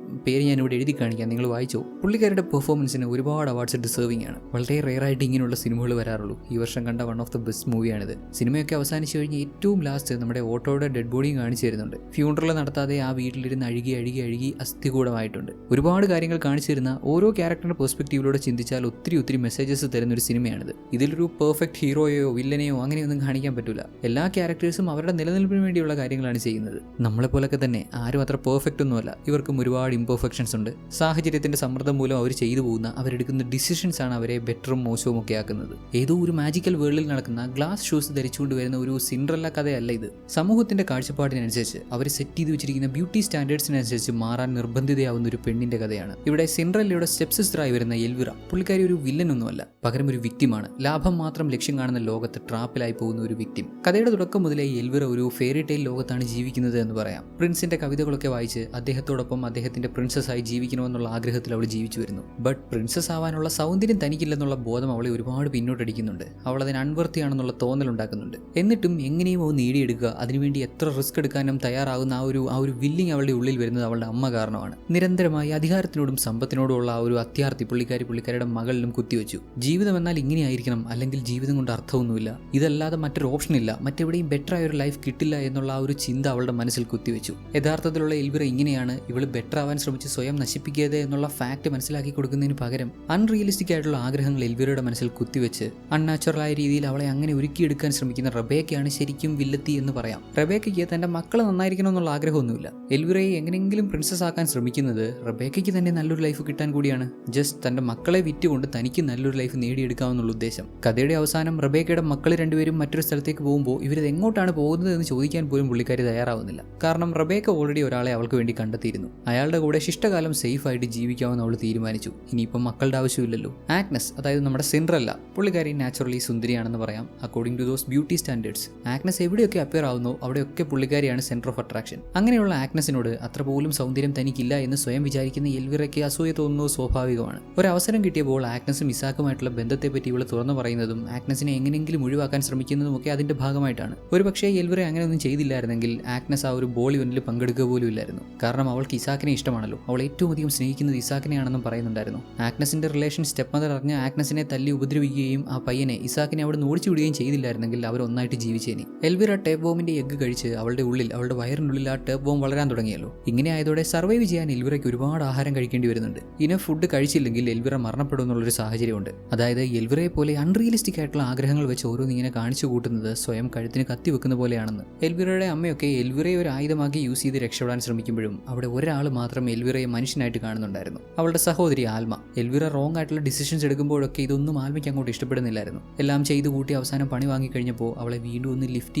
പേര് ഞാനിവിടെ എഴുതി കാണിക്കാം, നിങ്ങൾ വായിച്ചോ. പുള്ളിക്കാരുടെ പെർഫോമൻസിന് ഒരുപാട് അവാർഡ്സ് ഡിസേർവിംഗ് ആണ്. വളരെ റെയറായിട്ട് ഇങ്ങനെയുള്ള സിനിമകൾ വരാറുള്ളൂ. ഈ വർഷം കണ്ട വൺ ഓഫ് ദ ബെസ്റ്റ് മൂവിയാണിത്. സിനിമയൊക്കെ അവസാനിച്ച് കഴിഞ്ഞ് ഏറ്റവും ലാസ്റ്റ് നമ്മുടെ ഓട്ടോയുടെ ഡെഡ് ബോഡിയും കാണിച്ചു തരുന്നുണ്ട്. ഫ്യൂണറൽ നടത്താതെ ആ വീട്ടിലിരുന്ന് അഴുകി അസ്ഥികൂടമായിട്ടുണ്ട്. ഒരുപാട് കാര്യങ്ങൾ കാണിച്ചു തരുന്ന, ഓരോ ക്യാരക്ടറിന്റെ പെർസ്പെക്റ്റീവിലൂടെ ചിന്തിച്ചാൽ ഒത്തിരി മെസ്സേജസ് തരുന്നൊരു സിനിമയാണിത്. ഇതിലൊരു പെർഫെക്റ്റ് ഹീറോയോ വില്ലനെയോ അങ്ങനെയൊന്നും കാണിക്കാൻ പറ്റില്ല. എല്ലാ ക്യാരക്ടേഴ്സും അവരുടെ നിലനിൽപ്പിന് വേണ്ടിയുള്ള കാര്യങ്ങളാണ് ചെയ്യുന്നത്. നമ്മളെപ്പോലൊക്കെ തന്നെ ആരും അത്ര പെർഫെക്റ്റ് ഒന്നുമല്ല. ഇവർക്കും ഒരുപാട് ഇംപെർഫെക്ഷൻസ് ഉണ്ട്. സാഹചര്യത്തിന്റെ സമ്മർദ്ദം മൂലം അവർ ചെയ്തു പോകുന്ന, അവരെടുക്കുന്ന ഡിസിഷൻസ് ആണ് അവരെ ബെറ്ററും മോശവും ഒക്കെ ആക്കുന്നത്. ഏതോ ഒരു മാജിക്കൽ വേൾഡിൽ നടക്കുന്ന ഗ്ലാസ് ഷൂസ് ധരിച്ചുകൊണ്ട് വരുന്ന ഒരു സിൻഡ്രല്ല കഥയല്ല ഇത്. സമൂഹത്തിന്റെ കാഴ്ചപ്പാടിനനുസരിച്ച് അവർ സെറ്റ് ചെയ്ത് വെച്ചിരിക്കുന്ന ബ്യൂട്ടി സ്റ്റാൻഡേർഡ്സിനനുസരിച്ച് മാറാൻ നിർബന്ധിതയാവുന്ന ഒരു പെണ്ണിന്റെ കഥയാണ്. ഇവിടെ സിൻഡ്രല്ലയുടെ സ്റ്റെപ്പ് സിസ്റ്ററായി വരുന്ന എൽവിറ പുള്ളിക്കാരി ഒരു വില്ലനൊന്നുമല്ല, പകരം ഒരു വിക്റ്റിമാണ്. ലാഭം മാത്രം ലക്ഷ്യം കാണുന്ന ലോകത്ത് ട്രാപ്പിലായി പോകുന്ന ഒരു വിക്റ്റിം. കഥയുടെ തുടക്കം മുതലേ എൽവിറ ഒരു ഫെയറി ടെയിൽ ലോകത്താണ് ജീവിക്കുന്നത് എന്ന് പറയാം. പ്രിൻസിന്റെ കവിതകളൊക്കെ വായിച്ച് അദ്ദേഹത്തോടൊപ്പം അദ്ദേഹത്തിന്റെ പ്രിൻസസ് ആയി ജീവിക്കണമെന്നുള്ള ആഗ്രഹത്തിൽ അവൾ ജീവിച്ചു വരുന്നു. ബട്ട് പ്രിൻസസ് ആവാനുള്ള സൗന്ദര്യം തനിക്കില്ലെന്നുള്ള ബോധം അവളെ ഒരുപാട് പിന്നോട്ടടിക്കുന്നുണ്ട്. അവൾ അതിന് അൺവർത്തിയാണെന്നുള്ള തോന്നലുണ്ടാക്കുന്നുണ്ട്. എന്നിട്ടും എങ്ങനെയും അവ നേടിയെടുക്കുക, അതിനുവേണ്ടി എത്ര റിസ്ക് എടുക്കാനും തയ്യാറാകുന്ന ആ ഒരു വില്ലിങ് അവളുടെ ഉള്ളിൽ വരുന്നത് അവളുടെ അമ്മ കാരണമാണ്. നിരന്തരമായി അധികാരത്തിനോടും സമ്പത്തിനോടുമുള്ള ആ ഒരു അത്യാർത്ഥി പുള്ളിക്കാരിയുടെ മകളിലും കുത്തിവെച്ചു. ജീവിതം എന്നാൽ ഇങ്ങനെയായിരിക്കണം, അല്ലെങ്കിൽ ജീവിതം കൊണ്ട് അർത്ഥമൊന്നുമില്ല, ഇതല്ലാതെ മറ്റൊരു ഓപ്ഷൻ ഇല്ല, മറ്റെവിടെയും ബെറ്റർ ആയ ഒരു ലൈഫ് കിട്ടില്ല എന്നുള്ള ആ ഒരു ചിന്ത അവളുടെ മനസ്സിൽ കുത്തിവെച്ചു. യഥാർത്ഥത്തിലുള്ള എൽവിറ ഇങ്ങനെയാണ്, ഇവള് ബെറ്റർ ആവാൻ ശ്രമിച്ച് സ്വയം നശിപ്പിക്കരുത് എന്നുള്ള ഫാക്ട് മനസ്സിലാക്കി കൊടുക്കുന്നതിന് പകരം അൺറിയലിസ്റ്റിക് ആയിട്ടുള്ള ആഗ്രഹങ്ങൾ എൽവിറയുടെ മനസ്സിൽ കുത്തിവെച്ച് അൺനാച്ചുറലായ രീതിയിൽ അവളെ അങ്ങനെ ഒരുക്കിയെടുക്കാൻ ശ്രമിക്കുന്ന റബേക്കയാണ് ശരിക്കും വില്ലത്തി എന്ന് പറയാം. റബേക്കയ്ക്ക് തന്റെ മക്കൾ നന്നായിരിക്കണം എന്നുള്ള ആഗ്രഹമൊന്നുമില്ല. എൽവിറയെ എങ്ങനെയെങ്കിലും പ്രിൻസസ് ആക്കാൻ ശ്രമിക്കുന്നത് റബേക്കയ്ക്ക് തന്നെ നല്ലൊരു ലൈഫ് കിട്ടാൻ കൂടിയാണ്. ജസ്റ്റ് തന്റെ മക്കളെ വിറ്റുകൊണ്ട് തനിക്ക് നല്ലൊരു ലൈഫ് നേടിയെടുക്കാമെന്നുള്ള ഉദ്ദേശം. കഥയുടെ അവസാനം റബേക്കയുടെ മക്കൾ രണ്ടുപേരും മറ്റൊരു സ്ഥലത്തേക്ക് പോകുമ്പോൾ ഇവരിത് എങ്ങോട്ടാണ് പോകുന്നത് എന്ന് ചോദിക്കാൻ പോലും പുള്ളിക്കാരി തയ്യാറാവുന്നില്ല. കാരണം റബേക്ക ഓൾറെഡി ഒരാളെ അവൾക്ക് വേണ്ടി കണ്ടെത്തിയിരുന്നു. അയാളുടെ കൂടെ ശിഷ്ടകാലം സേഫ് ആയിട്ട് ജീവിക്കാമെന്ന് അവൾ തീരുമാനിച്ചു. ഇനിയിപ്പം മക്കളുടെ ആവശ്യമില്ലല്ലോ. ആഗ്നസ്, അതായത് നമ്മുടെ സിൻഡ്രല്ല, പുള്ളിക്കാരി നാച്ചുറലി സുന്ദരിയാണെന്ന് പറയാം according to those beauty standards. Agnes എവിടെയൊക്കെ അപ്പിയർ ആവുന്നോ അവിടെയൊക്കെ പുള്ളിക്കാരിയാണ് സെന്റർ ഓഫ് അട്രാക്ഷൻ. അങ്ങനെയുള്ള ആഗ്നസിനോട് അത്ര പോലും സൗന്ദര്യം തനിക്കില്ല എന്ന് സ്വയം വിചാരിക്കുന്ന എൽവിറയ്ക്ക് അസൂയ തോന്നുന്നോ സ്വാഭാവികമാണ്. ഒരവസരം കിട്ടിയപ്പോൾ ആഗ്നസും ഇസാക്കുമായിട്ടുള്ള ബന്ധത്തെപ്പറ്റി ഇവൾ തുറന്നു പറയുന്നതും ആഗ്നസിനെ എങ്ങനെയെങ്കിലും ഒഴിവാക്കാൻ ശ്രമിക്കുന്നതുമൊക്കെ അതിന്റെ ഭാഗമായിട്ടാണ്. ഒരുപക്ഷേ എൽവിറ അങ്ങനെയൊന്നും ചെയ്തില്ലായിരുന്നെങ്കിൽ ആഗ്നസ് ആ ഒരു ബോൾ ഇവന്റിൽ പങ്കെടുക്കുക പോലും ഇല്ലായിരുന്നു. കാരണം അവൾക്ക് ഇസാക്കിനെ ഇഷ്ടമാണല്ലോ, അവൾ ഏറ്റവും അധികം സ്നേഹിക്കുന്നത് ഇസാക്കിനെയാണെന്നും പറയുന്നുണ്ടായിരുന്നു. ആഗ്നസിന്റെ റിലേഷൻ സ്റ്റെപ്പ് മദർ അറിഞ്ഞ് ആഗ്നസിനെ തല്ലി ഉപദ്രവിക്കുകയും ആ പയ്യനെ ഇസാക്കിനെ അവിടെ നിന്ന് ഓടിച്ചു വിടുകയും ചെയ്തില്ലായിരുന്നെങ്കിൽ അവർ ഒന്നായിട്ട് ജീവിച്ചേനി. എൽവിറ ടേപ്പ് ബോമിന്റെ എഗ്ഗ് കഴിച്ച് അവളുടെ വയറിനുള്ളിൽ ആ ടേപ്പ് ബോം വളരാൻ തുടങ്ങിയല്ലോ. ഇങ്ങനെ ആയതോടെ സർവൈവ് ചെയ്യാൻ എൽവിറയ്ക്ക് ഒരുപാട് ആഹാരം കഴിക്കേണ്ടി വരുന്നുണ്ട്. ഇനഫ് ഫുഡ് കഴിച്ചില്ലെങ്കിൽ എൽവിറ മരണപ്പെടും എന്നുള്ളൊരു സാഹചര്യമുണ്ട്. അതായത് എൽവിറയെ പോലെ അൺറിയലിസ്റ്റിക് ആയിട്ടുള്ള ആഗ്രഹങ്ങൾ വെച്ച് ഓരോന്നിങ്ങനെ കാണിച്ചു കൂട്ടുന്നത് സ്വയം കഴുത്തിന് കത്തിവെക്കുന്ന പോലെയാണെന്ന്. എൽവിറയുടെ അമ്മയൊക്കെ എൽവിറയെ ഒരു ആയുധമാക്കി യൂസ് ചെയ്ത് രക്ഷപ്പെടാൻ ശ്രമിക്കുമ്പോഴും അവിടെ ഒരാൾ മാത്രം എൽവിറയെ മനുഷ്യനായിട്ട് കാണുന്നുണ്ടായിരുന്നു, അവളുടെ സഹോദരി ആൽമ. എൽവിറ റോങ് ആയിട്ടുള്ള ഡിസിഷൻസ് എടുക്കുമ്പോഴൊക്കെ ഇതൊന്നും ആൽമയ്ക്ക് അങ്ങോട്ട് ഇഷ്ടപ്പെടുന്നില്ലായിരുന്നു. എല്ലാം ചെയ്തു കൂട്ടി അവസാനം പണി വാങ്ങിക്കഴിഞ്ഞപ്പോൾ അവളെ വീണ്ടും ഒന്ന് ലിഫ്റ്റ്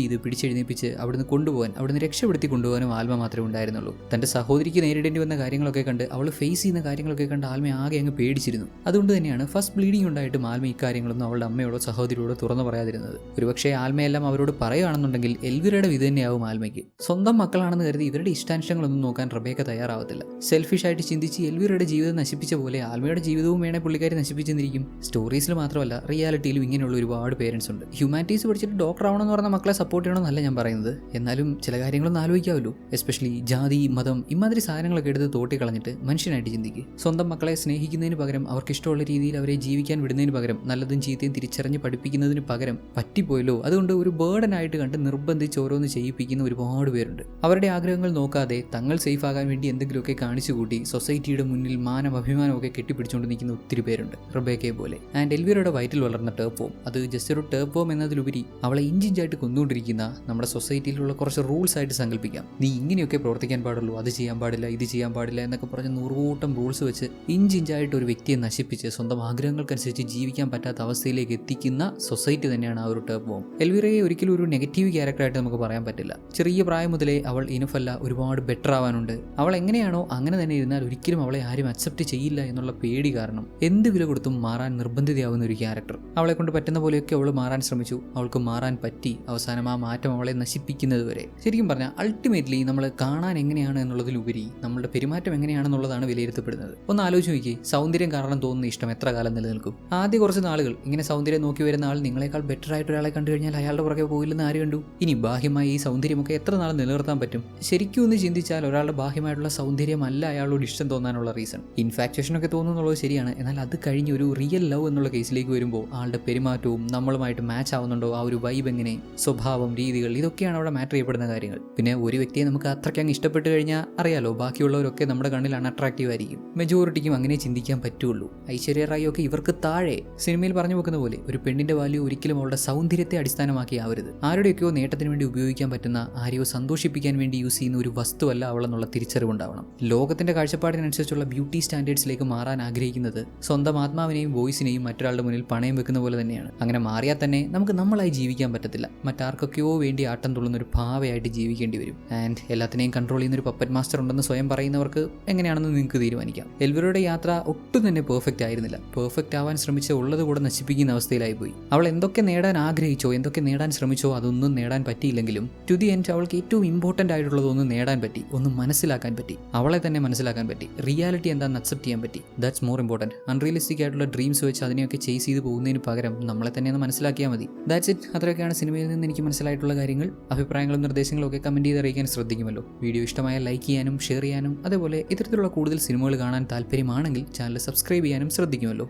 ചെയ്ത് പിടിച്ചെഴുന്നേപ്പിച്ച് അവിടുന്ന് രക്ഷപ്പെടുത്തി കൊണ്ടുപോകാനും ആൽമ മാത്രമേ ഉണ്ടായിരുന്നുള്ളൂ. തന്റെ സഹോദരിക്ക് നേരിടേണ്ടി വന്ന കാര്യങ്ങളൊക്കെ കണ്ട് അവൾ ഫേസ് ചെയ്യുന്ന കാര്യങ്ങളൊക്കെ കണ്ട് ആൽമ ആകെ അങ്ങ് പേടിച്ചിരുന്നു. അതുകൊണ്ട് തന്നെയാണ് ഫസ്റ്റ് ബ്ലീഡിംഗ് ഉണ്ടായിട്ടും ആൽമ ഇക്കാര്യങ്ങളൊന്നും അവളുടെ അമ്മയോടോ സഹോദരിയോടോ തുറന്നു പറയാതിരുന്നത്. ഒരുപക്ഷെ ആൽമയെല്ലാം അവരോട് പറയുകയാണെന്നുണ്ടെങ്കിൽ എൽവിറയുടെ വിധ തന്നെയാവും ആൽമയ്ക്ക്. സ്വന്തം മക്കളാണെന്ന് കരുതി ഇവരുടെ ഇഷ്ടാനിഷ്ടങ്ങളൊന്നും നോക്കാൻ റബേക്ക തയ്യാറാവത്തില്ല. സെൽഫിഷ് ആയിട്ട് ചിന്തിച്ച് എൽവിറയുടെ ജീവിതം നശിപ്പിച്ച പോലെ ആൽമയുടെ ജീവിതവും വേണേ പുള്ളിക്കാരി നശിപ്പിച്ചെന്നിരിക്കും. സ്റ്റോറീസിൽ മാത്രമല്ല റിയാലിറ്റിയിലും ഇങ്ങനെയുള്ള ഒരുപാട് പേരൻസ് ഉണ്ട്. ഹ്യൂമാനിറ്റീസ് പഠിച്ചിട്ട് ഡോക്ടർ ആവണമെന്ന് പറഞ്ഞ മക്കളെ സപ്പോർട്ട് ചെയ്യണമെന്നല്ല ഞാൻ പറയുന്നത്. എന്നാലും ചില കാര്യങ്ങളൊന്നും ആലോചിക്കാമല്ലോ. എസ്പെഷ്യലി ജാതി, മതം, ഇമാതിരി സാധനങ്ങളൊക്കെ എടുത്ത് തോട്ടി കളഞ്ഞിട്ട് മനുഷ്യനായിട്ട് ചിന്തിക്കുക. സ്വന്തം മക്കളെ സ്നേഹിക്കുന്നതിന് പകരം അവർക്ക് ഇഷ്ടമുള്ള രീതിയിൽ അവരെ ജീവിക്കാൻ വിടുന്നതിന് പകരം നല്ലതും ചീത്തയും തിരിച്ചറിഞ്ഞ് പഠിപ്പിക്കുന്നതിന് പകരം പറ്റിപ്പോയല്ലോ, അതുകൊണ്ട് ഒരു ബേർഡനായിട്ട് കണ്ട് നിർബന്ധിച്ച് ഓരോന്ന് ചെയ്യിപ്പിക്കുന്ന ഒരുപാട് പേരുണ്ട്. അവരുടെ ആഗ്രഹങ്ങൾ നോക്കാതെ തങ്ങൾ സേഫ് ആകാൻ വേണ്ടി എന്തെങ്കിലുമൊക്കെ കാണിച്ചു കൂട്ടി സൊസൈറ്റിയുടെ മുന്നിൽ മാനം അഭിമാനമൊക്കെ കെട്ടിപ്പിടിച്ചുകൊണ്ട് നിൽക്കുന്ന ഒത്തിരി പേരുണ്ട്, റബേക്കയെ പോലെ. ആൻഡ് എൽവിറയുടെ വയറ്റിൽ വളർന്ന ടേപ്പ് ബോം, അത് ജസ്റ്റ് ഒരു ടേപ്പ് ബോം എന്നതിലുപരി അവളെ ഇഞ്ചിഞ്ചായിട്ട് കൊന്നുകൊണ്ടിരിക്കുന്ന നമ്മുടെ സൊസൈറ്റിയിലുള്ള കുറച്ച് റൂൾസ് ആയിട്ട് സങ്കല്പിക്കാം. നീ ഇങ്ങനെയൊക്കെ പ്രവർത്തിക്കാൻ പാടുള്ളൂ, അത് ചെയ്യാൻ പാടില്ല, ഇത് ചെയ്യാൻ പാടില്ല എന്നൊക്കെ പറഞ്ഞ് 100 റൂൾസ് വെച്ച് ഇഞ്ചിഞ്ചായിട്ട് ഒരു വ്യക്തിയെ നശിപ്പിച്ച് സ്വന്തം ആഗ്രഹങ്ങൾക്കനുസരിച്ച് ജീവിക്കാൻ പറ്റാത്ത അവസ്ഥയിലേക്ക് എത്തിക്കുന്ന സൊസൈറ്റി തന്നെയാണ് ആ ഒരു ടേപ്പ് ബോം. എൽവിറയെ ഒരിക്കലും ഒരു നെഗറ്റീവ് ക്യാരക്ടറായിട്ട് നമുക്ക് പറയാൻ പറ്റില്ല. ചെറിയ പ്രായം മുതലേ അവൾ ഇനഫല്ല, ഒരുപാട് ബെറ്റർ ആവാനുണ്ട്. അവൾ എങ്ങനെയാണോ അങ്ങനെ തന്നെ ഇരുന്നാൽ ഒരിക്കലും അവളെ ആരും അക്സെപ്റ്റ് ചെയ്യില്ല എന്നുള്ള പേടി കാരണം എന്ത് വില കൊടുത്തും മാറാൻ നിർബന്ധിതയാവുന്ന ഒരു ക്യാരക്ടർ. അവളെ കൊണ്ട് പറ്റുന്ന പോലെയൊക്കെ അവൾ മാറാൻ ശ്രമിച്ചു, അവൾക്ക് മാറാൻ പറ്റി. അവസാനം ആ മാറ്റം അവളെ നശിപ്പിക്കുന്നത് വരെ. ശരിക്കും പറഞ്ഞാൽ അൾട്ടിമേറ്റ്ലി നമ്മൾ കാണാൻ എങ്ങനെയാണ് എന്നുള്ളതിലുപരി നമ്മളുടെ പെരുമാറ്റം എങ്ങനെയാണെന്നുള്ളതാണ് വിലയിരുത്തപ്പെടുന്നത്. ഒന്ന് ആലോചിച്ച് നോക്കി, സൗന്ദര്യം കാരണം തോന്നുന്ന ഇഷ്ടം എത്ര കാലം നിലനിൽക്കും? ആദ്യ കുറച്ച് നാളുകൾ ഇങ്ങനെ സൗന്ദര്യം നോക്കി വരുന്ന ആൾ നിങ്ങളെക്കാൾ ബെറ്റർ ആയിട്ട് ഒരാളെ കണ്ടു കഴിഞ്ഞാൽ അയാളുടെ പുറകെ പോയില്ലെന്ന് ആര് കണ്ടു? ഇനി ബാഹ്യമായി ഈ സൗന്ദര്യമൊക്കെ എത്ര നാൾ നിലനിർത്താൻ പറ്റും? ശരിക്കും ഒന്ന് ചിന്തിച്ചാൽ ഒരാളുടെ ബാഹ്യമായിട്ടുള്ള സൗന്ദര്യമല്ല അയാളോട് ഇഷ്ടം തോന്നാനുള്ള റീസൺ. ഇൻഫാക്ച്വേഷൻ ഒക്കെ തോന്നുന്നുള്ളത് ശരിയാണ്. എന്നാൽ അത് കഴിഞ്ഞ് ഒരു റിയൽ ലവ് എന്നുള്ള കേസിലേക്ക് വരുമ്പോൾ ആളുടെ പെരുമാറ്റവും നമ്മളുമായിട്ട് മാച്ച് ആവുന്നുണ്ടോ, ആ ഒരു വൈബ് എങ്ങനെ, സ്വഭാവം, രീതികൾ, ഇതൊക്കെയാണ് അവിടെ മാറ്റർ ചെയ്യപ്പെടുന്ന കാര്യങ്ങൾ. പിന്നെ ഒരു വ്യക്തിയെ നമുക്ക് അത്രയ്ക്ക് അങ്ങ് ഇഷ്ടപ്പെട്ട് കഴിഞ്ഞാൽ അറിയാലോ, ബാക്കിയുള്ളവരൊക്കെ നമ്മുടെ കണ്ണിൽ അൺഅട്രാക്റ്റീവ് ആയിരിക്കും. മെജോറിറ്റിക്കും അങ്ങനെ ചിന്തിക്കാൻ പറ്റുള്ളൂ. ഐശ്വര്യ റായി ഒക്കെ ഇവർക്ക് താഴെ. സിനിമയിൽ പറഞ്ഞു വെക്കുന്ന പോലെ ഒരു പെണ്ണിന്റെ വാല്യൂ ഒരിക്കലും അവളുടെ സൗന്ദര്യത്തെ അടിസ്ഥാനമാക്കി ആവരുത്. ആരുടെയൊക്കെയോ നേട്ടത്തിന് വേണ്ടി ഉപയോഗിക്കാൻ പറ്റുന്ന, ആരെയോ സന്തോഷിപ്പിക്കാൻ വേണ്ടി യൂസ് ചെയ്യുന്ന ഒരു വസ്തുവല്ല അവളെന്നുള്ള തിരിച്ചറിവുണ്ടാവണം. ലോകത്തിന്റെ കാഴ്ചപ്പാടിനനുസരിച്ചുള്ള ബ്യൂട്ടി സ്റ്റാൻഡേർഡ്സിലേക്ക് മാറാൻ ആഗ്രഹിക്കുന്നത് സ്വന്തം ആത്മാവിനെയും വോയിസിനെയും മറ്റൊരാളുടെ മുന്നിൽ പണയം വെക്കുന്ന പോലെ തന്നെയാണ്. അങ്ങനെ മാറിയാൽ തന്നെ നമുക്ക് നമ്മളായി ജീവിക്കാൻ പറ്റത്തില്ല. മറ്റാർക്കൊക്കെയോ വേണ്ടി ആട്ടം തുള്ളുന്ന ഒരു ഭാവയായിട്ട് ജീവിക്കേണ്ടി വരും. ആൻഡ് എല്ലാത്തിനെയും കൺട്രോൾ ചെയ്യുന്ന ഒരു പപ്പറ്റ് മാസ്റ്റർ ഉണ്ടെന്ന് സ്വയം പറയുന്നവർക്ക് എങ്ങനെയാണെന്ന് നിങ്ങൾക്ക് തീരുമാനിക്കാം. എൽവിറയുടെ യാത്ര ഒട്ടും തന്നെ പെർഫെക്റ്റ് ആയിരുന്നില്ല. പെർഫെക്റ്റ് ആവാൻ ശ്രമിച്ച ഉള്ളത് കൂടെ നശിപ്പിക്കുന്ന അവസ്ഥയിലായി പോയി. അവൾ എന്തൊക്കെ നേടാൻ ആഗ്രഹിച്ചോ, എന്തൊക്കെ നേടാൻ ശ്രമിച്ചോ അതൊന്നും നേടാൻ പറ്റിയില്ലെങ്കിലും ടു ദി എൻഡ് അവൾക്ക് ഏറ്റവും ഇമ്പോർട്ടൻ്റ് ആയിട്ടുള്ളതൊന്നും നേടാൻ പറ്റി, ഒന്ന് മനസ്സിലാക്കാൻ പറ്റി, അവളെ തന്നെ മനസ്സിലാക്കാൻ പറ്റി, റിയാലിറ്റി എന്താണെന്ന് അക്സെപ്റ്റ് ചെയ്യാൻ പറ്റി. That's more important. അൺറിയലിസ്റ്റിക് ആയിട്ടുള്ള ഡ്രീംസ് വെച്ച് അതിനെയൊക്കെ ചേസ് ചെയ്ത് പോകുന്നതിന് പകരം നമ്മളെ തന്നെ ഒന്ന് മനസ്സിലാക്കിയാൽ മതി. That's it. അത്രയൊക്കെയാണ് സിനിമയിൽ നിന്ന് എനിക്ക് മനസ്സിലായിട്ടുള്ള കാര്യങ്ങൾ. അഭിപ്രായങ്ങളും നിർദ്ദേശങ്ങളും ഒക്കെ കമൻറ്റ് ചെയ്ത് അറിയിക്കാൻ ശ്രദ്ധിക്കുമല്ലോ. വീഡിയോ ഇഷ്ടമായ ലൈക്ക് ചെയ്യാനും ഷെയർ ചെയ്യാനും അതേപോലെ ഇത്തരത്തിലുള്ള കൂടുതൽ സിനിമകൾ കാണാൻ താല്പര്യമാണെങ്കിൽ ചാനൽ സബ്സ്ക്രൈബ് ചെയ്യാനും ശ്രദ്ധിക്കുമല്ലോ.